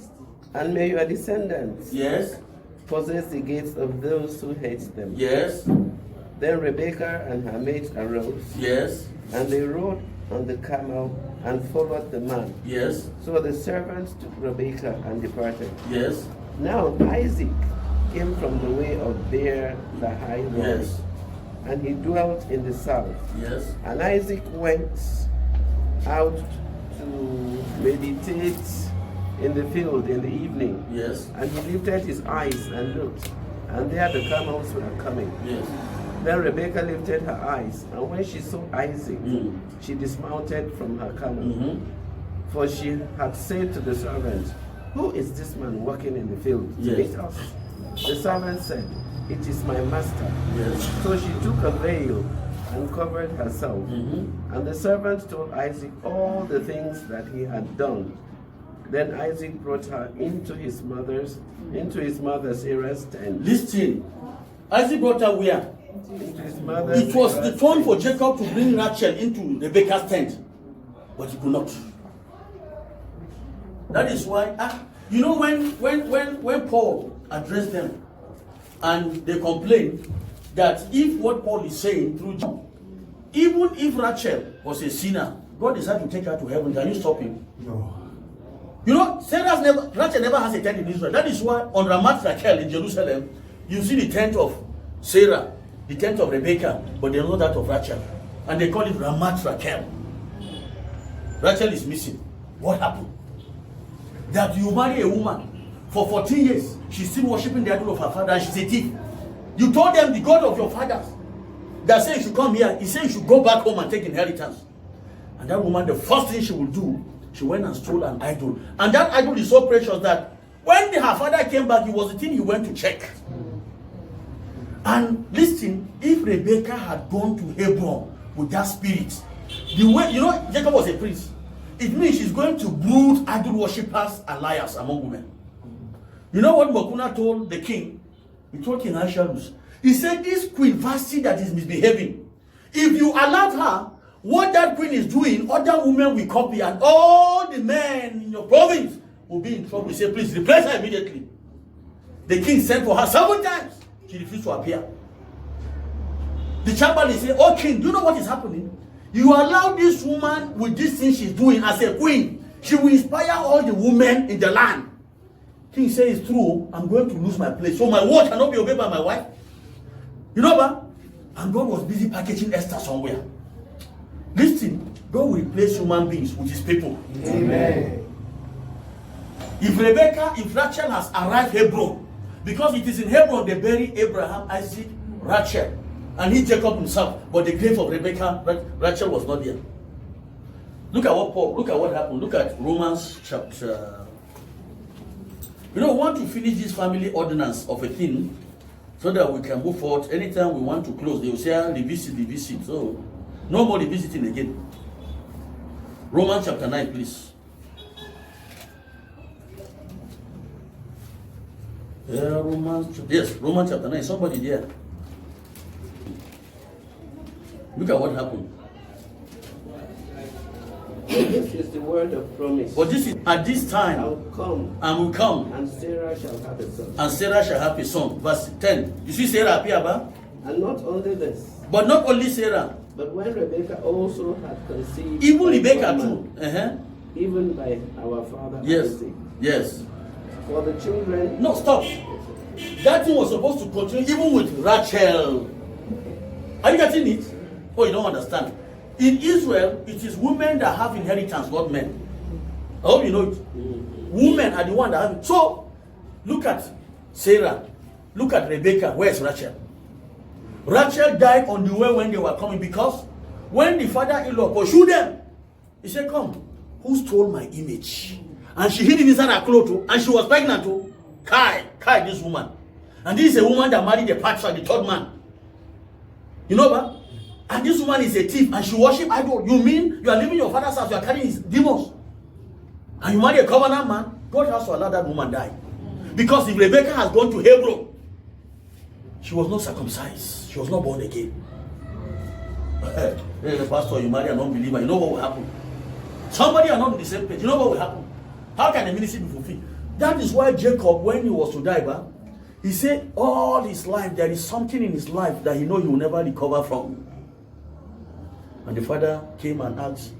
And may your descendants, yes, possess the gates of those who hate them. yes, Then Rebekah and her maids arose, yes, and they rode on the camel and followed the man. yes, So the servants took Rebekah and departed. yes, Now Isaac came from the way of Beer Lahai Road, yes, and he dwelt in the south. yes, And Isaac went out to meditate in the field in the evening. yes, And he lifted his eyes and looked, and there the camels were coming. yes. Then Rebekah lifted her eyes, and when she saw Isaac, Mm. she dismounted from her camel. Mm-hmm. For she had said to the servant, who is this man walking in the field to Yes. meet us? The servant said, it is my master. Yes. So she took a veil and covered herself. Mm-hmm. And the servant told Isaac all the things that he had done. Then Isaac brought her into his mother's Sarah's tent. Listen, Isaac brought her where? Into his mother's It was the Sarah's turn for tent. Jacob to bring Rachel into Rebekah's tent, but he could not. That is why, you know, when Paul addressed them, and they complained that if what Paul is saying through John, even if Rachel was a sinner, God decided to take her to heaven. Can you stop him? No. You know, Rachel never has a tent in Israel. That is why on Ramat Rachel in Jerusalem, you see the tent of Sarah, the tent of Rebekah, but they know that of Rachel. And they call it Ramat Rachel. Rachel is missing. What happened? That you marry a woman for 14 years, she's still worshiping the idol of her father, and she's a thief. You told them the God of your fathers that said you should come here, he said you should go back home and take inheritance. And that woman, the first thing she will do, she went and stole an idol. And that idol is so precious that when her father came back, it was the thing he went to check. And listen, if Rebekah had gone to Hebron with that spirit, the way, you know, Jacob was a prince. It means she's going to brood idol worshippers and liars among women. You know what Mokuna told the king? He told King Ahasuerus. He said, this Queen Vashti that is misbehaving, if you allowed her, what that queen is doing, other women will copy, and all the men in your province will be in trouble. He said, please replace her immediately. The king sent for her 7 times. She refused to appear. The chamberlain said, oh king, do you know what is happening? You allow this woman with this thing she's doing as a queen. She will inspire all the women in the land. King says, it's true, I'm going to lose my place. So my word cannot be obeyed by my wife. You know what? And God was busy packaging Esther somewhere. Listen, God will replace human beings with his people. Amen. If Rachel has arrived Hebron, because it is in Hebron they bury Abraham, Isaac, Rachel, and he Jacob himself, but the grave of Rachel was not there. Look at what happened. Look at Romans chapter. We want to finish this family ordinance of a thing so that we can move forward. Anytime we want to close, they will say, revisit. So, no more revisiting again. Romans chapter 9, please. Romans chapter 9. Somebody there. Look at what happened. This is the word of promise. But this is at this time I will come, and will come, and Sarah shall have a son. and Sarah shall have a son. Verse 10. You see Sarah appear, ba? And not only this, But not only Sarah, but when Rebekah also had conceived, even by Rebecca one too. man, even by our father Yes. Isaac. Yes. For the children. No, stop. That thing was supposed to continue even with Rachel. Are you getting it? Oh, you don't understand. In Israel, it is women that have inheritance, not men. I hope you know it. Women are the one that have it. So, look at Sarah. Look at Rebecca. Where's Rachel? Rachel died on the way when they were coming, because when the father-in-law pursued them, he said, come, who stole my image? And she hid it inside her clothes too, and she was pregnant too. Kai, this woman. And this is a woman that married the patriarch, the third man. You know what? And this woman is a thief, and she worship idol. You mean you are leaving your father's house, you are carrying his demons, and you marry a covenant man? God has to allow that woman die. Because if Rebecca has gone to Hebron, she was not circumcised. She was not born again. The pastor, you marry an unbeliever, you know what will happen? Somebody are not on the same page. You know what will happen? How can the ministry be fulfilled? That is why Jacob, when he was to die, he said all his life there is something in his life that he know he will never recover from. And the father came and asked,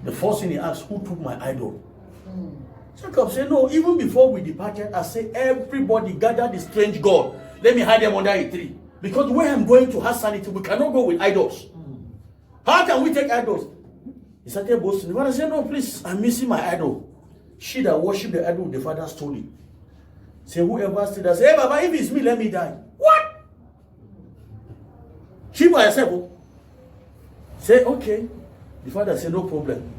the first thing he asked, who took my idol? Jacob said, no, even before we departed, I said, everybody gather the strange God. Let me hide them under a tree. Because where I'm going to have sanity, we cannot go with idols. How can we take idols? He started boasting. The father said, no, please, I'm missing my idol. She that worshipped the idol, the father stole it. Say, whoever said that, say, hey, Baba, if it's me, let me die. What? She by herself. Say, okay. The father said, no problem.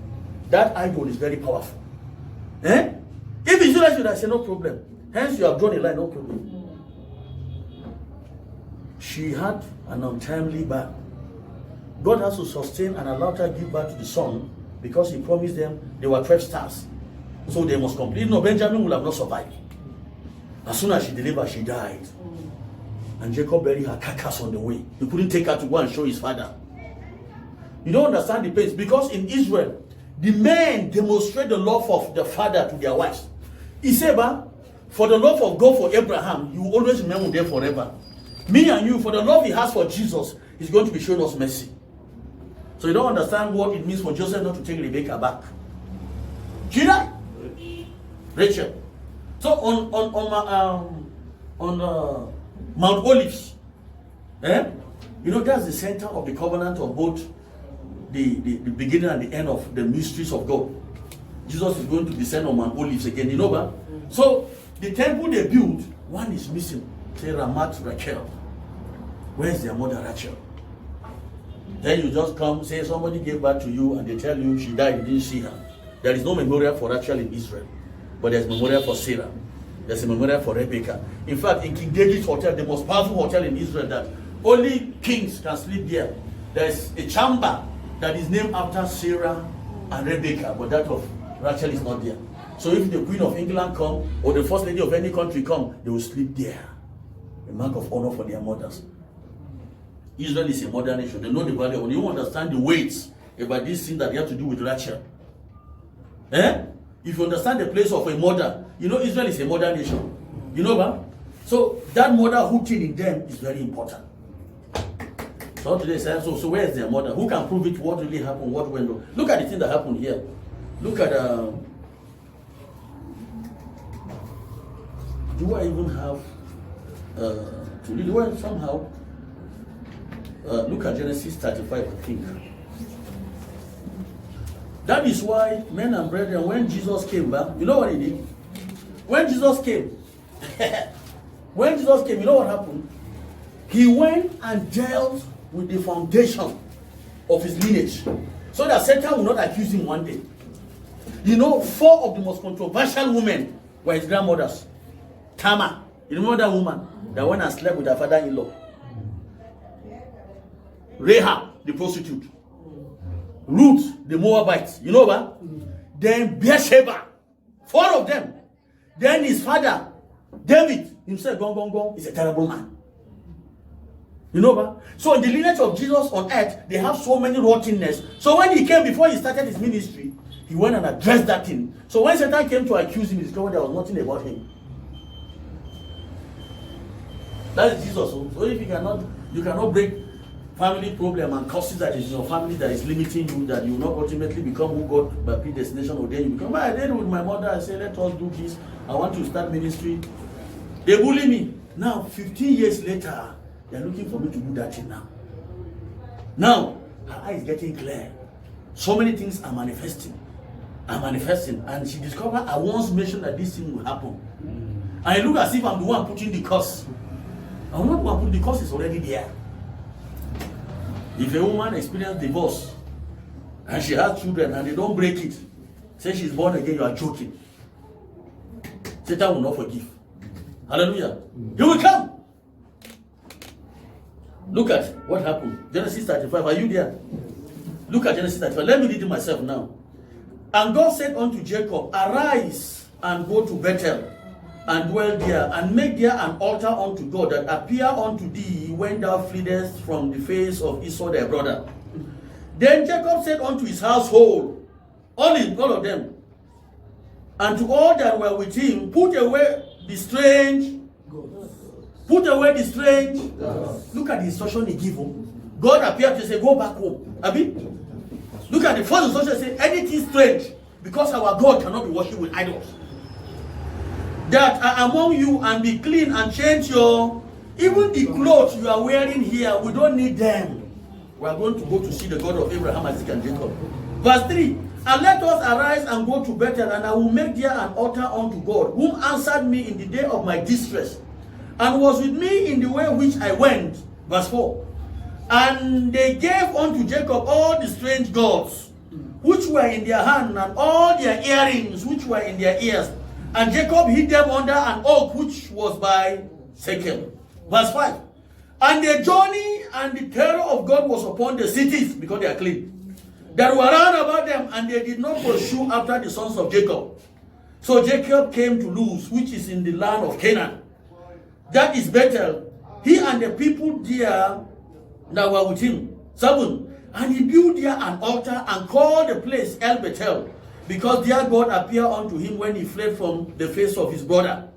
That idol is very powerful. Eh? If it's you that should, I say, no problem. Hence, you have drawn a line, no problem. She had an untimely birth. God has to sustain and allow her to give birth to the son, because he promised them they were 12 stars. So they must complete. No, Benjamin will have not survived. As soon as she delivered, she died. And Jacob buried her carcass on the way. He couldn't take her to go and show his father. You don't understand the pains, because in Israel, the men demonstrate the love of the father to their wives. He said, for the love of God for Abraham, you will always remember there forever. Me and you, for the love he has for Jesus, he's going to be showing us mercy. So you don't understand what it means for Joseph not to take Rebecca back. She died. Rachel. So on Mount Olives, that's the center of the covenant of both the beginning and the end of the mysteries of God. Jesus is going to descend on Mount Olives again, you know that? So the temple they built, one is missing. Say Ramat Rachel. Where's their mother Rachel? Then you just come, say somebody gave birth to you and they tell you she died, you didn't see her. There is no memorial for Rachel in Israel, but there's memorial for Sarah. There's a memorial for Rebecca. In fact, in King David's hotel, the most powerful hotel in Israel, that only kings can sleep there, there's a chamber that is named after Sarah and Rebecca, but that of Rachel is not there. So if the Queen of England come, or the First Lady of any country come, they will sleep there. A mark of honor for their mothers. Israel is a modern nation. They know the value. When you understand the weights about this thing that you have to do with Rachel, if you understand the place of a mother, Israel is a modern nation. You know that? So that motherhood thing in them is very important. So today says, so where is their mother? Who can prove it? What really happened? What went on? Look at the thing that happened here. Look at do I even have to read? Well, somehow. Look at Genesis 35, I think. That is why, men and brethren, when Jesus came back, you know what he did? When Jesus came, you know what happened? He went and dealt with the foundation of his lineage, so that Satan will not accuse him one day. You know, 4 of the most controversial women were his grandmothers. Tamar, you remember that woman that went and slept with her father-in-law? Rahab, the prostitute. Ruth, the Moabite. You know what? Then Bathsheba. 4 of them. Then his father, David, himself, gone, is a terrible man. You know what? So in the lineage of Jesus on earth, they have so many rottenness. So when he came, before he started his ministry, he went and addressed that thing. So when Satan came to accuse him, he discovered there was nothing about him. That is Jesus. So if you cannot break family problem and causes that is in your family that is limiting you, that you will not ultimately become who God by predestination or then you become. I did with my mother. I say, let us do this. I want to start ministry. They bully me. Now, 15 years later, they are looking for me to do that thing now. Now, her eye is getting clear. So many things are manifesting. And she discovered I once mentioned that this thing will happen. And it look as if I'm the one putting the curse. I'm not the one putting the curse, is already there. If a woman experiences divorce and she has children and they don't break it, say she's born again, you are joking. Satan will not forgive. Hallelujah. He will come. Look at what happened. Genesis 35. Are you there? Look at Genesis 35. Let me read it myself now. And God said unto Jacob, arise and go to Bethel and dwell there, and make there an altar unto God that appear unto thee when thou fleest from the face of Esau thy brother. Then Jacob said unto his household, all of them, and to all that were with him, put away the strange. Put away the strange. Look at the instruction he gave him. God appeared to say, go back home. Abi? Look at the first instruction, say, anything strange, because our God cannot be worshipped with idols, that are among you, and be clean and change your, even the clothes you are wearing here, we don't need them. We are going to go to see the God of Abraham, Isaac, and Jacob. Verse 3, and let us arise and go to Bethel, and I will make there an altar unto God, whom answered me in the day of my distress, and was with me in the way which I went. Verse 4, and they gave unto Jacob all the strange gods, which were in their hand, and all their earrings, which were in their ears. And Jacob hid them under an oak which was by Shechem. Verse 5. And the journey and the terror of God was upon the cities, because they are clean, that were round about them, and they did not pursue after the sons of Jacob. So Jacob came to Luz, which is in the land of Canaan. That is Bethel. He and the people there that were with him. 7. And he built there an altar and called the place El Bethel, because there God appeared unto him when he fled from the face of his brother.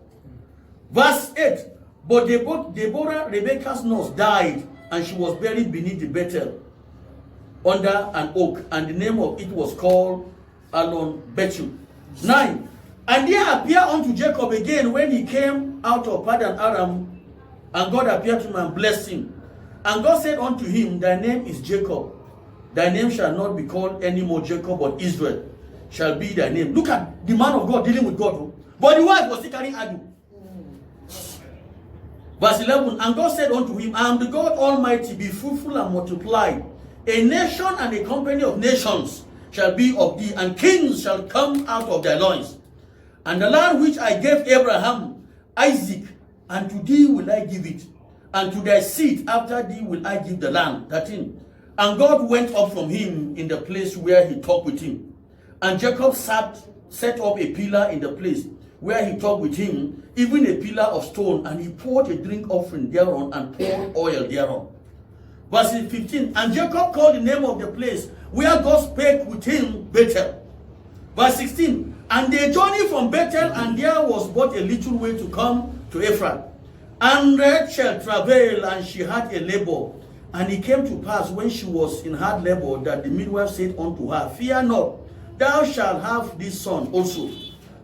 Verse 8. But Deborah, Rebekah's nurse, died, and she was buried beneath the Bethel under an oak, and the name of it was called Alon Bethu. 9. And there appeared unto Jacob again when he came out of Padan Aram, and God appeared to him and blessed him. And God said unto him, thy name is Jacob. Thy name shall not be called any more Jacob, but Israel shall be thy name. Look at the man of God dealing with God. But the wife was still carrying Adu. Verse 11, and God said unto him, I am the God Almighty, be fruitful and multiply. A nation and a company of nations shall be of thee, and kings shall come out of thy loins. And the land which I gave Abraham, Isaac, and to thee will I give it, and to thy seed after thee will I give the land. 13. And God went up from him in the place where he talked with him. And Jacob set up a pillar in the place where he talked with him, even a pillar of stone, and he poured a drink offering thereon and poured oil thereon. Verse 15, and Jacob called the name of the place where God spake with him Bethel. Verse 16, and they journeyed from Bethel, and there was but a little way to come to Ephraim. And Rachel travailed, and she had a labor. And it came to pass, when she was in hard labor, that the midwife said unto her, fear not, thou shalt have this son also.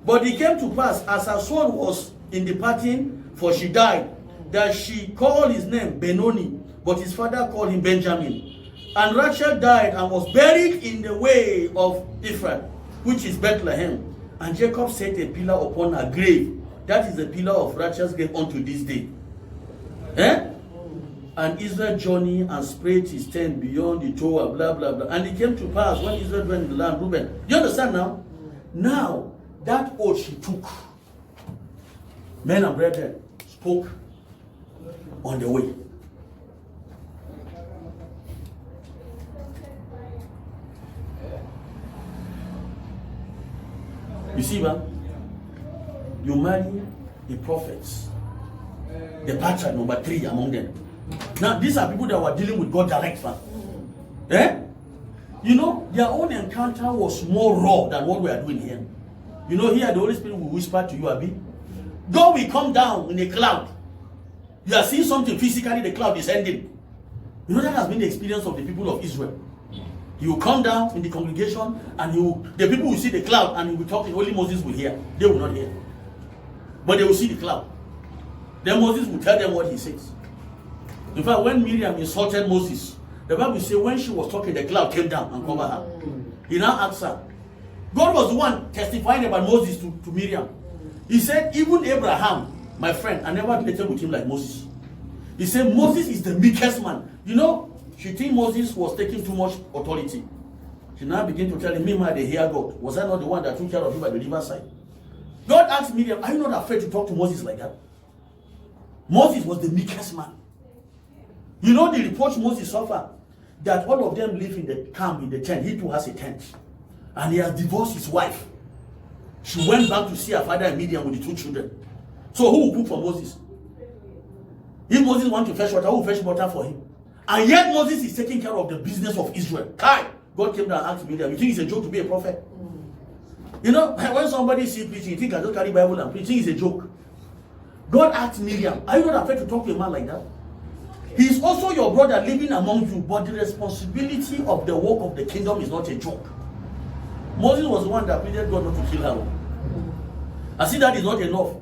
But it came to pass, as her son was in departing, for she died, that she called his name Benoni, but his father called him Benjamin. And Rachel died and was buried in the way of Ephraim, which is Bethlehem. And Jacob set a pillar upon her grave. That is the pillar of Rachel's grave unto this day. And Israel journeyed and spread his tent beyond the Torah, blah, blah, blah. And it came to pass when Israel went in the land, Reuben. Do you understand now? Now, that oath she took, men and brethren, spoke on the way. You see, man, you marry the prophets, the patriarch number 3 among them. Now, these are people that were dealing with God direct, man. You know, their own encounter was more raw than what we are doing here. You know, here the Holy Spirit will whisper to you, Abi. God will come down in a cloud. You are seeing something physically, the cloud is ending. You know, that has been the experience of the people of Israel. He will come down in the congregation and the people will see the cloud and he will talk, only Moses will hear. They will not hear. But they will see the cloud. Then Moses will tell them what he says. In fact, when Miriam insulted Moses, the Bible says when she was talking, the cloud came down and covered her. He now asked her. God was the one testifying about Moses to Miriam. He said, even Abraham, my friend, I never related with him like Moses. He said, Moses is the meekest man. You know, she think Moses was taking too much authority. She now began to tell him, Mima, they hear God. Was I not the one that took care of you by the riverside? God asked Miriam, are you not afraid to talk to Moses like that? Moses was the meekest man. You know the reproach Moses suffered? That all of them live in the camp, in the tent. He too has a tent. And he has divorced his wife. She went back to see her father and Midian with the 2 children. So who will cook for Moses? If Moses wants to fetch water, who will fetch water for him? And yet Moses is taking care of the business of Israel. Kai, God came down and asked Midian, you think it's a joke to be a prophet? You know, when somebody sees preaching, you think I just carry Bible and preach, it's a joke. God asked Miriam, are you not afraid to talk to a man like that? He is also your brother living among you, but the responsibility of the work of the kingdom is not a joke. Moses was the one that pleaded God not to kill her. I see that is not enough.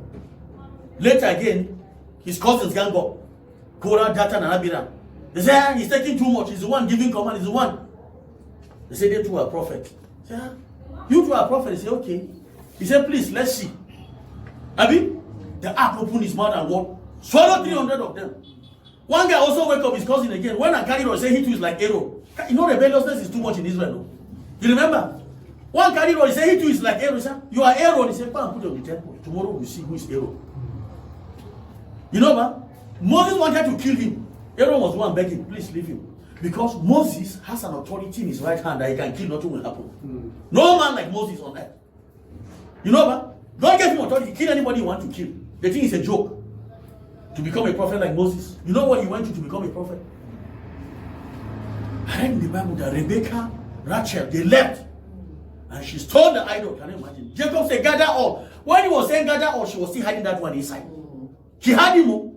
Later again, his cousins gang up. Korah, Dathan, and Abiram. They say, he's taking too much. He's the one giving command. He's the one. They say, they too are prophet. Say, you two are prophet. They say, okay. He said, please, let's see. Abi, the ark opened his mouth and what? Swallow 300 of them. One guy also wake up his cousin again. When I carried on, say he too is like arrow. You know, rebelliousness is too much in Israel. No? You remember? One carried on, he said he too is like arrow. He said, you are arrow. He said, go and put it on the temple. Tomorrow we'll see who is arrow. You know, man? Moses wanted to kill him. Aaron was the one begging, please leave him. Because Moses has an authority in his right hand that he can kill, nothing will happen. No man like Moses on earth. You know, man? God gave him authority to kill anybody he wants to kill. They think it's a joke. To become a prophet like Moses. You know what he went to become a prophet? I read in the Bible that Rebecca, Rachel, they left. And she stole the idol. Can you imagine? Jacob said, gather all. When he was saying gather all, she was still hiding that one inside. She had him.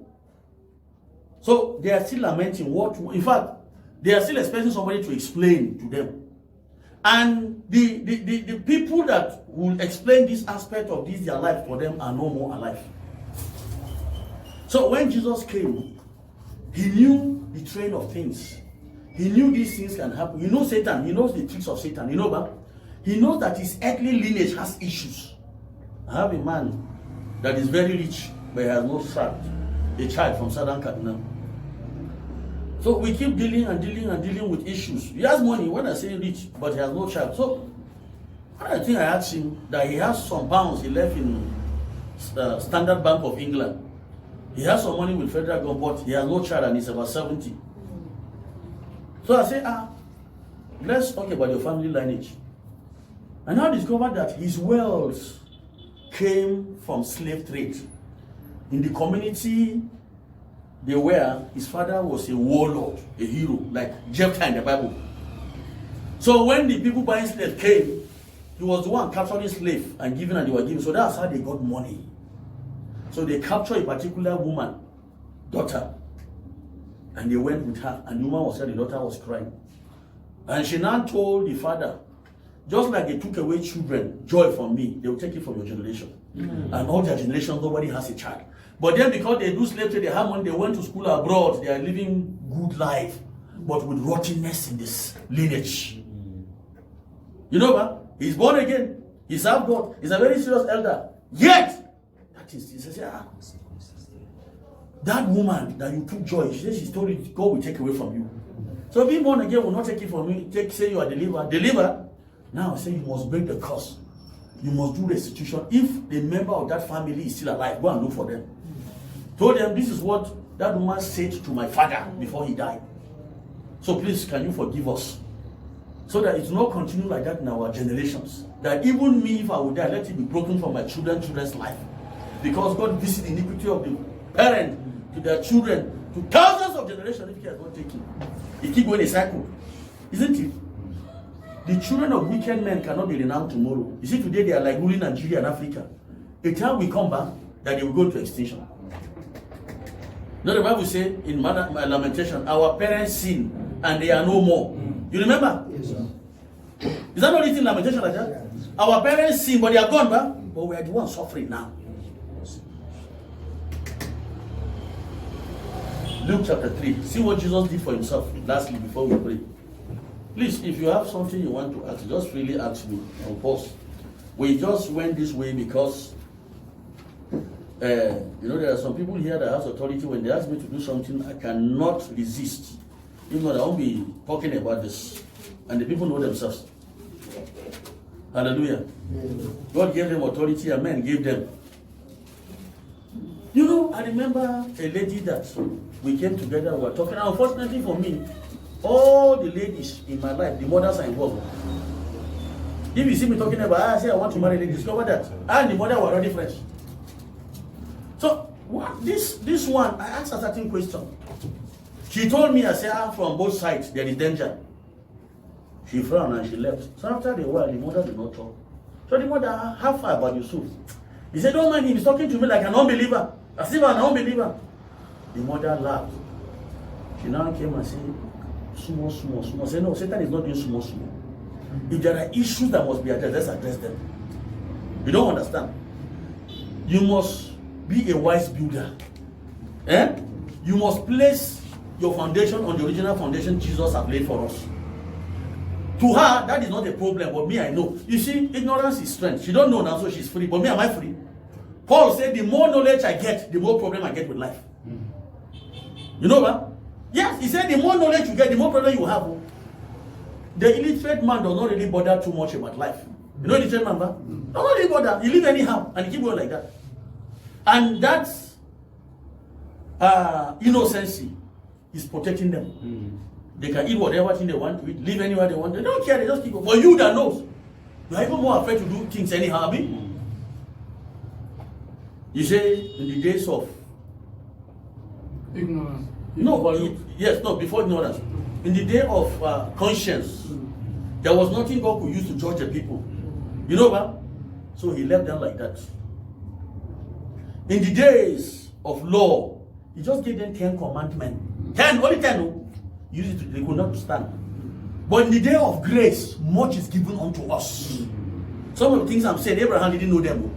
So they are still lamenting what, in fact, they are still expecting somebody to explain to them. And the people that will explain this aspect of this, their life for them, are no more alive. So when Jesus came, he knew the train of things. He knew these things can happen. You know Satan, he knows the tricks of Satan. You know that? He knows that his earthly lineage has issues. I have a man that is very rich, but he has no child. A child from Southern Kaduna. So we keep dealing with issues. He has money, when I say rich, but he has no child. So I think I asked him that he has some pounds he left in Standard Bank of England. He has some money with federal government, but he has no child and he's about 70. So I say, let's talk about your family lineage. And I discovered that his wealth came from slave trade. In the community they were, his father was a warlord, a hero, like Jephthah in the Bible. So when the people buying slaves came, he was the one capturing slave and giving, and they were giving. So that's how they got money. So they captured a particular woman, daughter, and they went with her, and the woman was saying the daughter was crying. And she now told the father, just like they took away children, joy from me, they will take it from your generation. And all their generations, nobody has a child. But then because they do slave trade, they have money, they went to school abroad, they are living good life. but with rottenness in this lineage. You know what? He's born again. He served God. He's a very serious elder. Yet, that is, he says, that woman that you took joy, she says she's told you God will take away from you. So being born again will not take it from you. Say you are delivered. Deliver. Now say you must break the curse. You must do restitution. If the member of that family is still alive, go and look for them. Told them, this is what that woman said to my father before he died. So please, can you forgive us? So that it will not continue like that in our generations. That even me, if I would die, let it be broken from my children's life. Because God visits the iniquity of the parent to their children, to thousands of generations if he has not taken. It keeps going a cycle. Isn't it? The children of wicked men cannot be renowned tomorrow. You see, today they are like ruling Nigeria and Africa. A time will come back that they will go into extinction. Now the Bible says in Lamentation, our parents sin and they are no more. You remember? Yes, sir. Is that not written in Lamentation like that? Yeah. Our parents sin, but they are gone back. But we are the ones suffering now. Luke chapter 3. See what Jesus did for himself. Lastly, before we pray. Please, if you have something you want to ask, just really ask me. I'll pause. We just went this way because there are some people here that has authority. When they ask me to do something, I cannot resist. Even though I won't be talking about this. And the people know themselves. Hallelujah. God gave them authority and men gave them. You know, I remember a lady that we came together, we were talking. Unfortunately for me, all the ladies in my life, the mothers are involved. If you see me talking about, I say I want to marry, they discover that I and the mother were already friends. So, this one, I asked a certain question. She told me, I said, from both sides, there is danger. She frowned and she left. So after a while, the mother did not talk. So the mother, how far about Yusuf? He said, don't mind him, he's talking to me like an unbeliever. As if I'm an unbeliever. The mother laughed. She now came and said, small. I said, no, Satan is not doing small. If there are issues that must be addressed, let's address them. You don't understand. You must be a wise builder. You must place your foundation on the original foundation Jesus has laid for us. To her, that is not a problem, but me, I know. You see, ignorance is strength. She don't know now, so she's free. But me, am I free? Paul said, the more knowledge I get, the more problem I get with life. You know what? Yes, he said, the more knowledge you get, the more problem you have. The illiterate man does not really bother too much about life. You know the illiterate man, does not really bother. He live anyhow, and he keep going like that. And that's innocency is protecting them. They can eat whatever thing they want to eat, live anywhere they want. They don't care, they just keep going. But you that knows, you are even more afraid to do things anyhow. You say in the days of Ignorance. Before ignorance. In the day of conscience, there was nothing God could use to judge the people. You know what? So he left them like that. In the days of law, he just gave them 10 commandments. 10, only 10. Use it, they could not stand. But in the day of grace, much is given unto us. Some of the things I'm saying, Abraham didn't know them.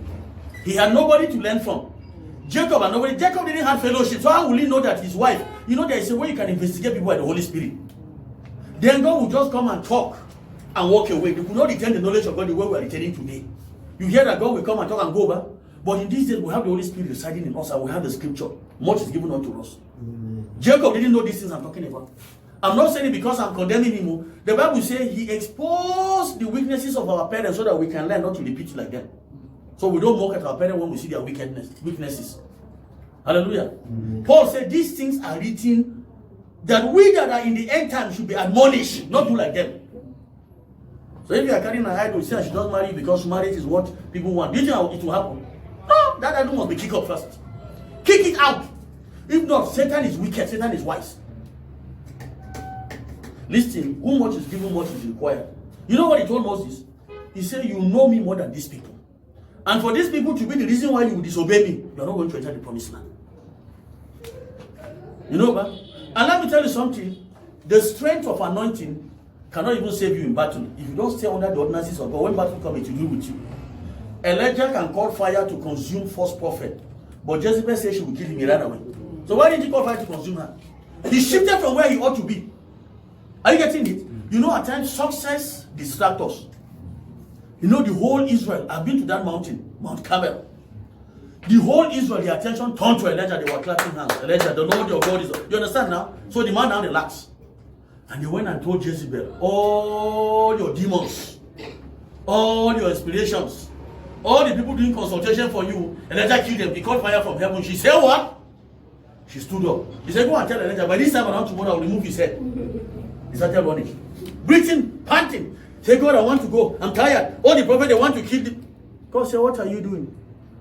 He had nobody to learn from. Jacob didn't have fellowship. So how will he know that his wife? You know, there is a way you can investigate people by the Holy Spirit. Then God will just come and talk and walk away. They could not retain the knowledge of God the way we are retaining today. You hear that God will come and talk and go back. But in these days, we have the Holy Spirit residing in us and we have the scripture. Much is given unto us. Jacob didn't know these things I'm talking about. I'm not saying it because I'm condemning him. The Bible says he exposed the weaknesses of our parents so that we can learn not to repeat it like them. So we don't mock at our parents when we see their weaknesses. Hallelujah. Paul said these things are written that we that are in the end time should be admonished, not do like them. So if you are carrying an idol, you say I should not marry because marriage is what people want. Do you think it will happen? No, that idol must be kicked up first. Kick it out. If not, Satan is wicked, Satan is wise. Listen, who much is given, much is required. You know what he told Moses? He said, you know me more than these people. And for these people to be the reason why you will disobey me, you are not going to enter the promised land. You know what? And let me tell you something. The strength of anointing cannot even save you in battle. If you don't stay under the ordinances of God, when battle comes, it will do with you. Elijah can call fire to consume false prophet. But Jezebel says she will kill him, he ran away. So why didn't he call fire to consume her? He shifted from where he ought to be. Are you getting it? You know, at times success distracts us. You know, the whole Israel, I've been to that mountain, Mount Carmel. The whole Israel, the attention turned to Elijah. They were clapping hands. Elijah, the Lord your God is. You understand now? So the man now relaxed. And they went and told Jezebel, all your demons, all your inspirations, all the people doing consultation for you, Elijah killed them. He called fire from heaven. She said what? She stood up. He said, go and tell Elijah, by this time around tomorrow, I will remove his head. He started running. Breathing, panting. Say, God, I want to go. I'm tired. All the prophets, they want to kill them. God said, what are you doing?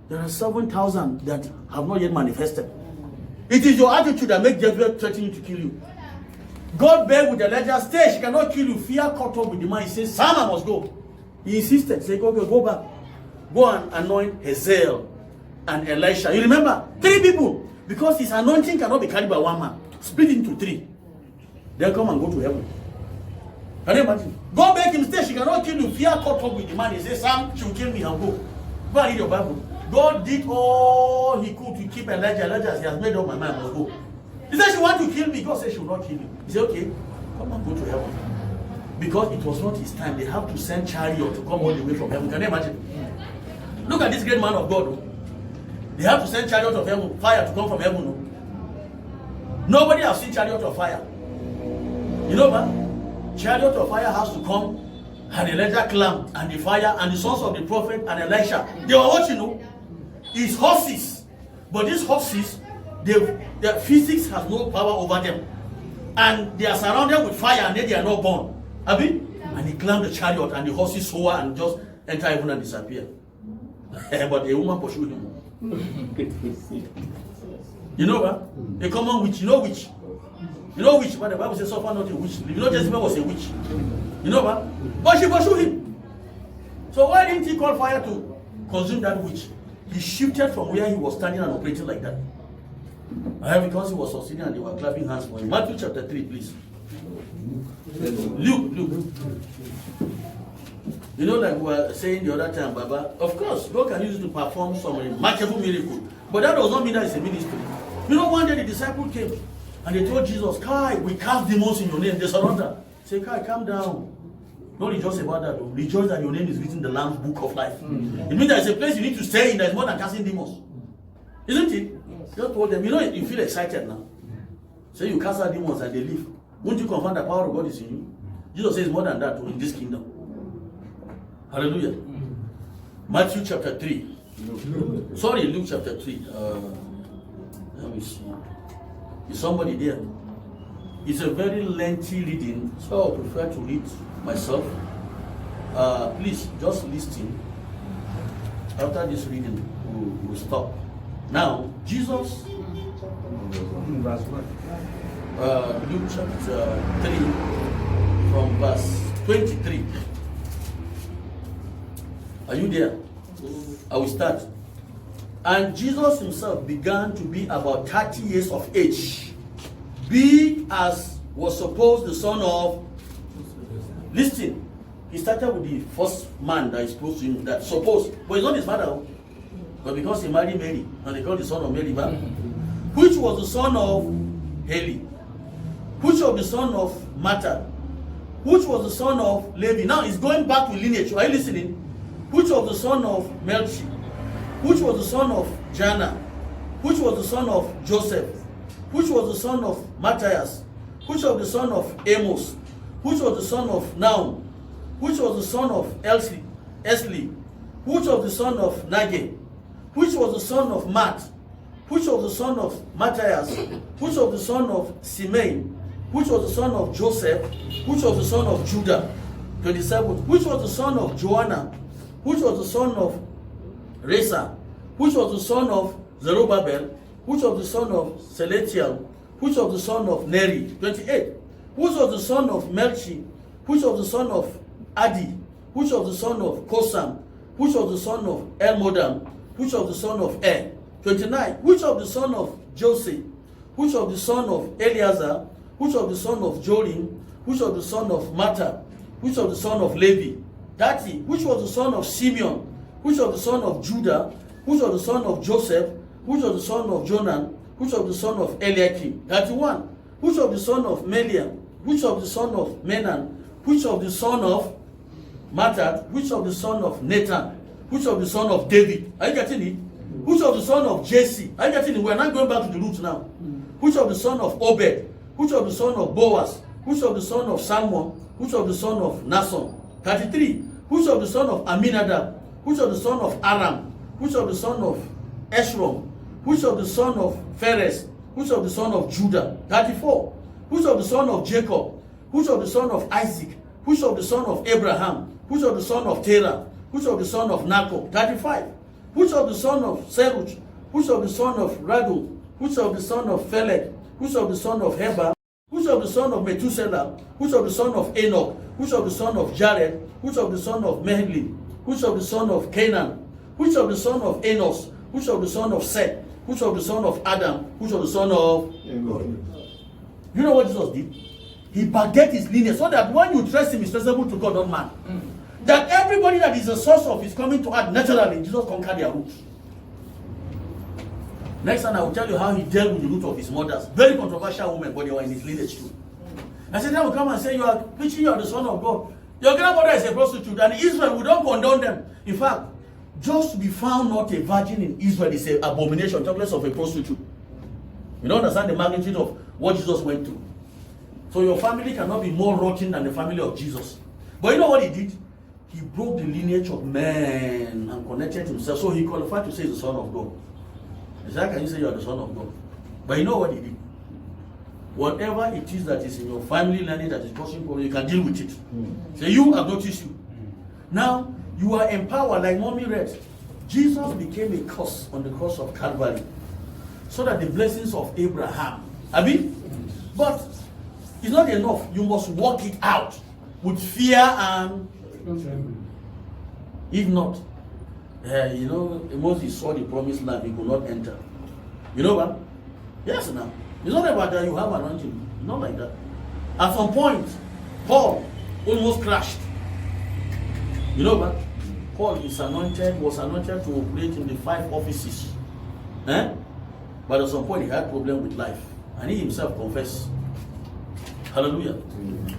There are 7,000 that have not yet manifested. It is your attitude that makes Jezebel threatening to kill you. God begged with Elijah, stay, she cannot kill you. Fear caught up with the man. He said, Sam, I must go. He insisted. Say, okay, go back. Go and anoint Hazael and Elisha. You remember? 3 people. Because his anointing cannot be carried by one man. Split into 3. Then come and go to heaven. Can you imagine? God begged him, stay, she cannot kill you. Fear caught up with the man. He said, Sam, she will kill me and go. Go and read your Bible. God did all he could to keep Elijah. Elijah said, he has made up my mind, I must go. He said, she wants to kill me. God said, she will not kill you. He said, okay, come and go to heaven. Because it was not his time. They have to send chariot to come all the way from heaven. Can you imagine? Look at this great man of God. They have to send chariot of heaven, fire to come from heaven. Nobody has seen chariot of fire. You know what? Chariot of fire has to come, and Elijah climbed, and the fire, and the sons of the prophet, and Elisha. They were watching, It's horses. But these horses, their physics has no power over them. And they are surrounded with fire, and they are not born. Abi? And he climbed the chariot, and the horses soar and just enter heaven and disappear. But the woman pursued him. You know what? A common witch. You know witch? You know witch? But the Bible says, suffer not a witch. You know Jezebel was a witch. You know what? But she pursued him. So why didn't he call fire to consume that witch? He shifted from where he was standing and operating like that. Because he was succeeding and they were clapping hands for him. Matthew chapter 3, please. Luke. You know, like we were saying the other time, Baba, of course, God can use it to perform some remarkable miracle. But that does not mean that it's a ministry. You know, one day the disciple came and they told Jesus, Kai, we cast demons in your name. They surrender. Say, Kai, calm down. Don't rejoice about that, though. Rejoice that your name is written in the Lamb's book of life. It means there's a place you need to stay in that is more than casting demons. Isn't it? Yes. Just told them, you know, you feel excited now. Say you cast out demons and they leave. Won't you confirm the power of God is in you? Jesus says more than that in this kingdom. Hallelujah. Matthew chapter 3. Luke chapter 3. Let me see. Is somebody there? It's a very lengthy reading, so I prefer to read myself. Please just listen. After this reading, we'll stop. Now, Jesus, Luke chapter 3, from verse 23. Are you there? I will start. And Jesus himself began to be about 30 years of age, be as was supposed the son of. Listen, he started with the first man that is supposed to him, that supposed, but it's not his father, but because he married Mary, and they called the son of Mary back, which was the son of Heli, which was the son of Matthat, which was the son of Levi. Now it's going back to lineage. Are you listening? Which was the son of Melchi, which was the son of Janna, which was the son of Joseph, which was the son of Matthias, which was the son of Amos, which was the son of Nahum, which was the son of Esli, which was the son of Nagge, which was the son of Matt, which was the son of Matthias, which was the son of Simeon, which was the son of Joseph, which was the son of Judah, 27, which was the son of Joanna, which was the son of Resa, which was the son of Zerubbabel, which was the son of Seletiel, which was the son of Neri, 28, which was the son of Melchi, which was the son of Adi, which was the son of Kosam, which was the son of Elmodam, which was the son of Er, 29, which was the son of Jose, which was the son of Eleazar, which was the son of Jorim, which was the son of Matthat, which was the son of Levi, 30, which was the son of Simeon, which was the son of Judah, which was the son of Joseph, which was the son of Jonan, which was the son of Eliakim, 31, which was the son of Meliam, which of the son of Menan, which of the son of Mattat, which of the son of Nathan, which of the son of David. Are you getting it? Which of the son of Jesse? Are you getting it? We're not going back to the roots now. Which of the son of Obed? Which of the son of Boaz? Which of the son of Salmon? Which of the son of Nason? 33. Which of the son of Aminadab? Which of the son of Aram? Which of the son of Esrom? Which of the son of Phares? Which of the son of Judah? 34. Which of the son of Jacob? Which of the son of Isaac? Which of the son of Abraham? Which of the son of Terah? Which of the son of Nahor? 35. Which of the son of Seruch? Which of the son of Radu? Which of the son of Phelet? Which of the son of Heber? Which of the son of Methuselah? Which of the son of Enoch? Which of the son of Jared? Which of the son of Mahli? Which of the son of Canaan? Which of the son of Enos? Which of the son of Seth? Which of the son of Adam? Which of the son of God? You know what Jesus did? He backdated his lineage so that when you trace him, it's traceable to God, not man. That everybody that is the source of is coming to earth naturally. Jesus conquered their roots. Next time I will tell you how he dealt with the root of his mothers. Very controversial women, but they were in his lineage too. I said, they will come and say, you are preaching, you are the son of God. Your grandmother is a prostitute, and in Israel, we don't condone them. In fact, just to be found not a virgin in Israel is an abomination, talk less of a prostitute. You don't understand the magnitude of what Jesus went through. So your family cannot be more rotten than the family of Jesus. But you know what he did? He broke the lineage of man and connected himself. So he qualified to say he's the son of God. He said, how can you say you are the son of God? But you know what he did? Whatever it is that is in your family lineage that is causing problem, you can deal with it. So you have noticed you. Now, you are empowered, like Mommy read. Jesus became a curse on the cross of Calvary. So that the blessings of Abraham. But it's not enough. You must work it out with fear and if not, Moses saw the promised land, he could not enter. You know what? Yes, now. It's not about that you have anointing. Not like that. At some point, Paul almost crashed. You know what? Paul was anointed to operate in the 5 offices. But at some point, he had problem with life. And he himself confessed. Hallelujah.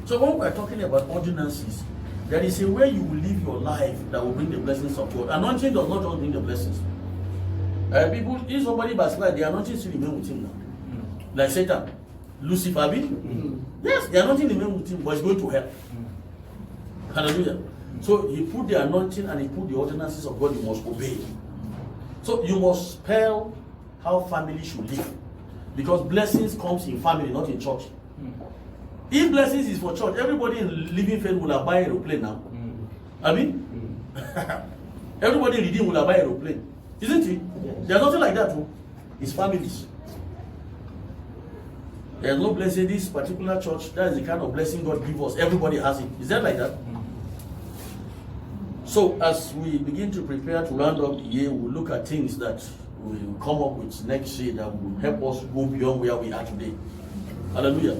So when we're talking about ordinances, there is a way you will live your life that will bring the blessings of God. Anointing does not just bring the blessings. People, if somebody backslide, the anointing still remain with him now. Like Satan, Lucifer, yes, the anointing remain with him, but he's going to hell. Hallelujah. So he put the anointing and he put the ordinances of God you must obey. So you must spell how family should live. Because blessings comes in family, not in church. If blessings is for church, everybody in living faith will have buy an aeroplane now. Everybody in redeem will have buy an aeroplane. Isn't it? Yes. There's nothing like that too. It's families. There's no blessing this particular church. That is the kind of blessing God gives us. Everybody has it. Is that like that? So as we begin to prepare to round up the year, we'll look at things that will come up with next year that will help us go beyond where we are today. Hallelujah.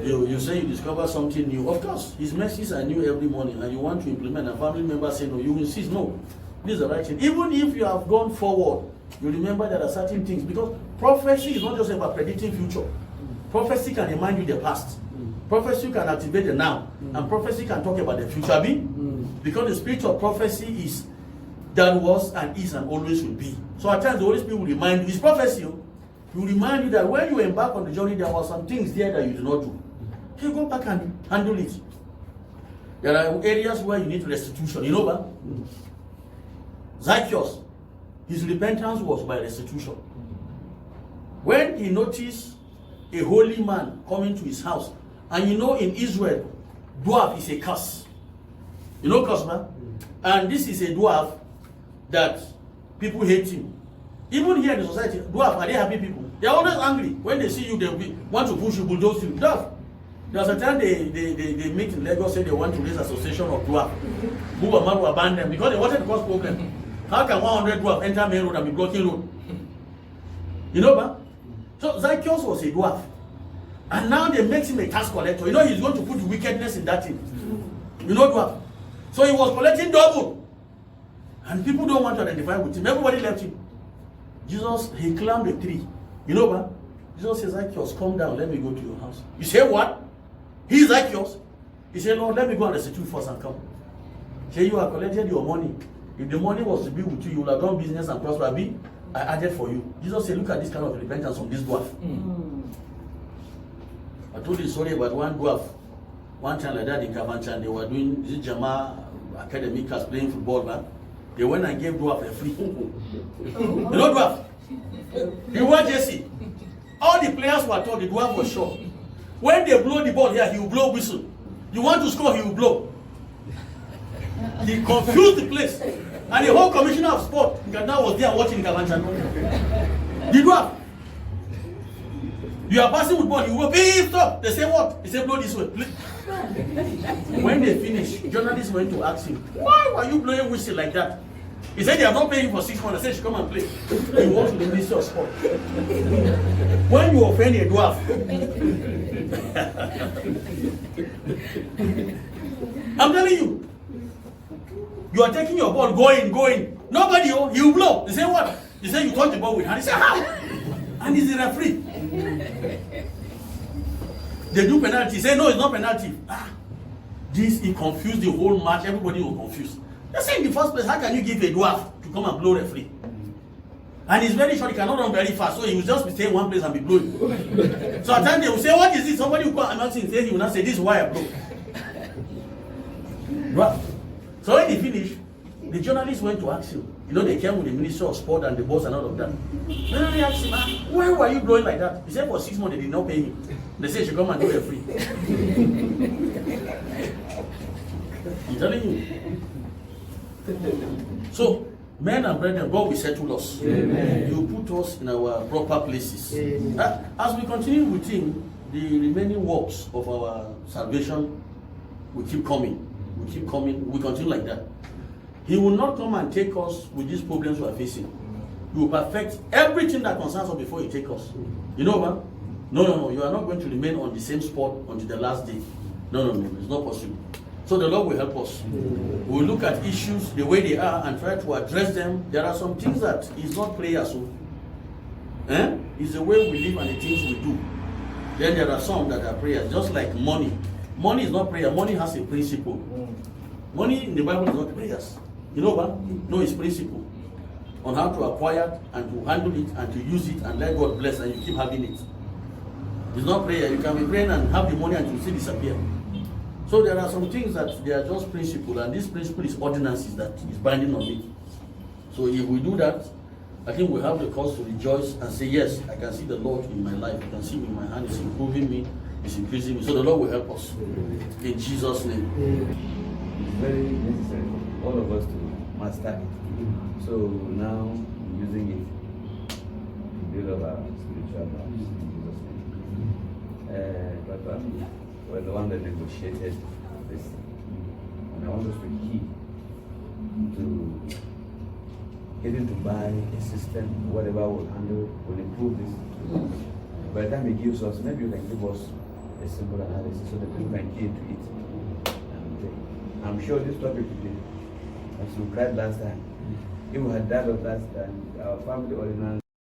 You say you discover something new. Of course, his mercies are new every morning and you want to implement, and family members say no, you insist, no. This is the right thing. Even if you have gone forward, you remember there are certain things, because prophecy is not just about predicting future. Prophecy can remind you the past. Prophecy can activate the now. And prophecy can talk about the future. Because the spirit of prophecy is that was and is and always will be. So at times the Holy Spirit will remind you, it's prophecy. He will remind you that when you embark on the journey, there were some things there that you did not do. You go back and handle it. There are areas where you need restitution. You know that? Zacchaeus, his repentance was by restitution. When he noticed a holy man coming to his house, and you know in Israel, dwarf is a curse. You know curse, man? And this is a dwarf that people hate him. Even here in the society, dwarf, are they happy people? They are always angry. When they see you, they want to push you, bulldoze you. Dwarf. There's a time they meet in Lagos, say they want to raise association of dwarf. Who were man who abandoned them because they wanted to cause problem. How can 100 dwarf enter main road and be blocking road? You know, man? So Zacchaeus was a dwarf. And now they make him a tax collector. You know he's going to put wickedness in that thing. You know dwarf. So he was collecting double. And people don't want to identify with him. Everybody left him. Jesus, he climbed a tree. You know what? Jesus says, Zacchaeus, come down, let me go to your house. You say what? He is righteous. He said, Lord, let me go and restitute first and come. Say, you have collected your money. If the money was to be with you, you would have done business and prosper. I added for you. Jesus said, look at this kind of repentance from this dwarf. I told you story about one dwarf. One time like that in Kavanchan, they were doing this Jama academic class playing football, man. They went and gave dwarf a free. You know dwarf? He was Jesse. All the players were told the dwarf was sure. When they blow the ball here, he will blow whistle. You want to score, he will blow. He confused the place. And the whole commissioner of sport in Ghana was there watching Kavanchan. The dwarf. You are passing with ball, you will beep, stop. They say what? They say blow this way. When they finish, journalists went to ask him, why were you blowing whistle like that? He said they are not paying for 6 months. They said, come and play. He wants to the Ministry of Sport. When you offend a dwarf, I'm telling you, you are taking your ball, going. Nobody, he will blow. They say what? He said you touch the ball with hand. He said how? And he's the referee. They do penalty. He said no, it's not penalty. This, he confused the whole match. Everybody was confused. They say in the first place, how can you give a dwarf to come and blow referee? And he's very short, he cannot run very fast, so he will just be staying in one place and be blowing. So at times they will say, what is this? Somebody will come and ask him, he will not say, this is why I blow. Right. So when he finished, the journalists went to ask him. You know, they came with the Ministry of Sport and the boss and all of that. Then they asked him, why were you blowing like that? He said for 6 months they did not pay him. They said, you should come and do it free. I'm telling you. So, men and brethren, God will settle us. Amen. He will put us in our proper places. As we continue with Him, the remaining works of our salvation will keep coming. We keep coming. We continue like that. He will not come and take us with these problems we are facing. He will perfect everything that concerns us before He takes us. You know, man? No. You are not going to remain on the same spot until the last day. No. It's not possible. So the Lord will help us. We will look at issues the way they are and try to address them. There are some things that is not prayer, so it's the way we live and the things we do. Then there are some that are prayers, just like money. Money is not prayer. Money has a principle. Money in the Bible is not prayers. You know what? No, it's principle on how to acquire it and to handle it and to use it and let God bless and you keep having it. It's not prayer. You can be praying and have the money and you see disappear. So there are some things that they are just principle, and this principle is ordinances that is binding on me. So if we do that, I think we have the cause to rejoice and say, yes, I can see the Lord in my life. I can see him in my hand. He's improving me. He's increasing me. So the Lord will help us. In Jesus' name. It's very necessary for all of us to master it. So now, using it to build up our spiritual lives. In Jesus' name. But we're the one that negotiated this. And I want us to keep to getting to buy a system, whatever will handle, will improve this. By the time he gives us, maybe you can give us a simple analysis so that people can key into it. And I'm sure this topic today, as we cried last time, if we had dialogue last time, our family ordinance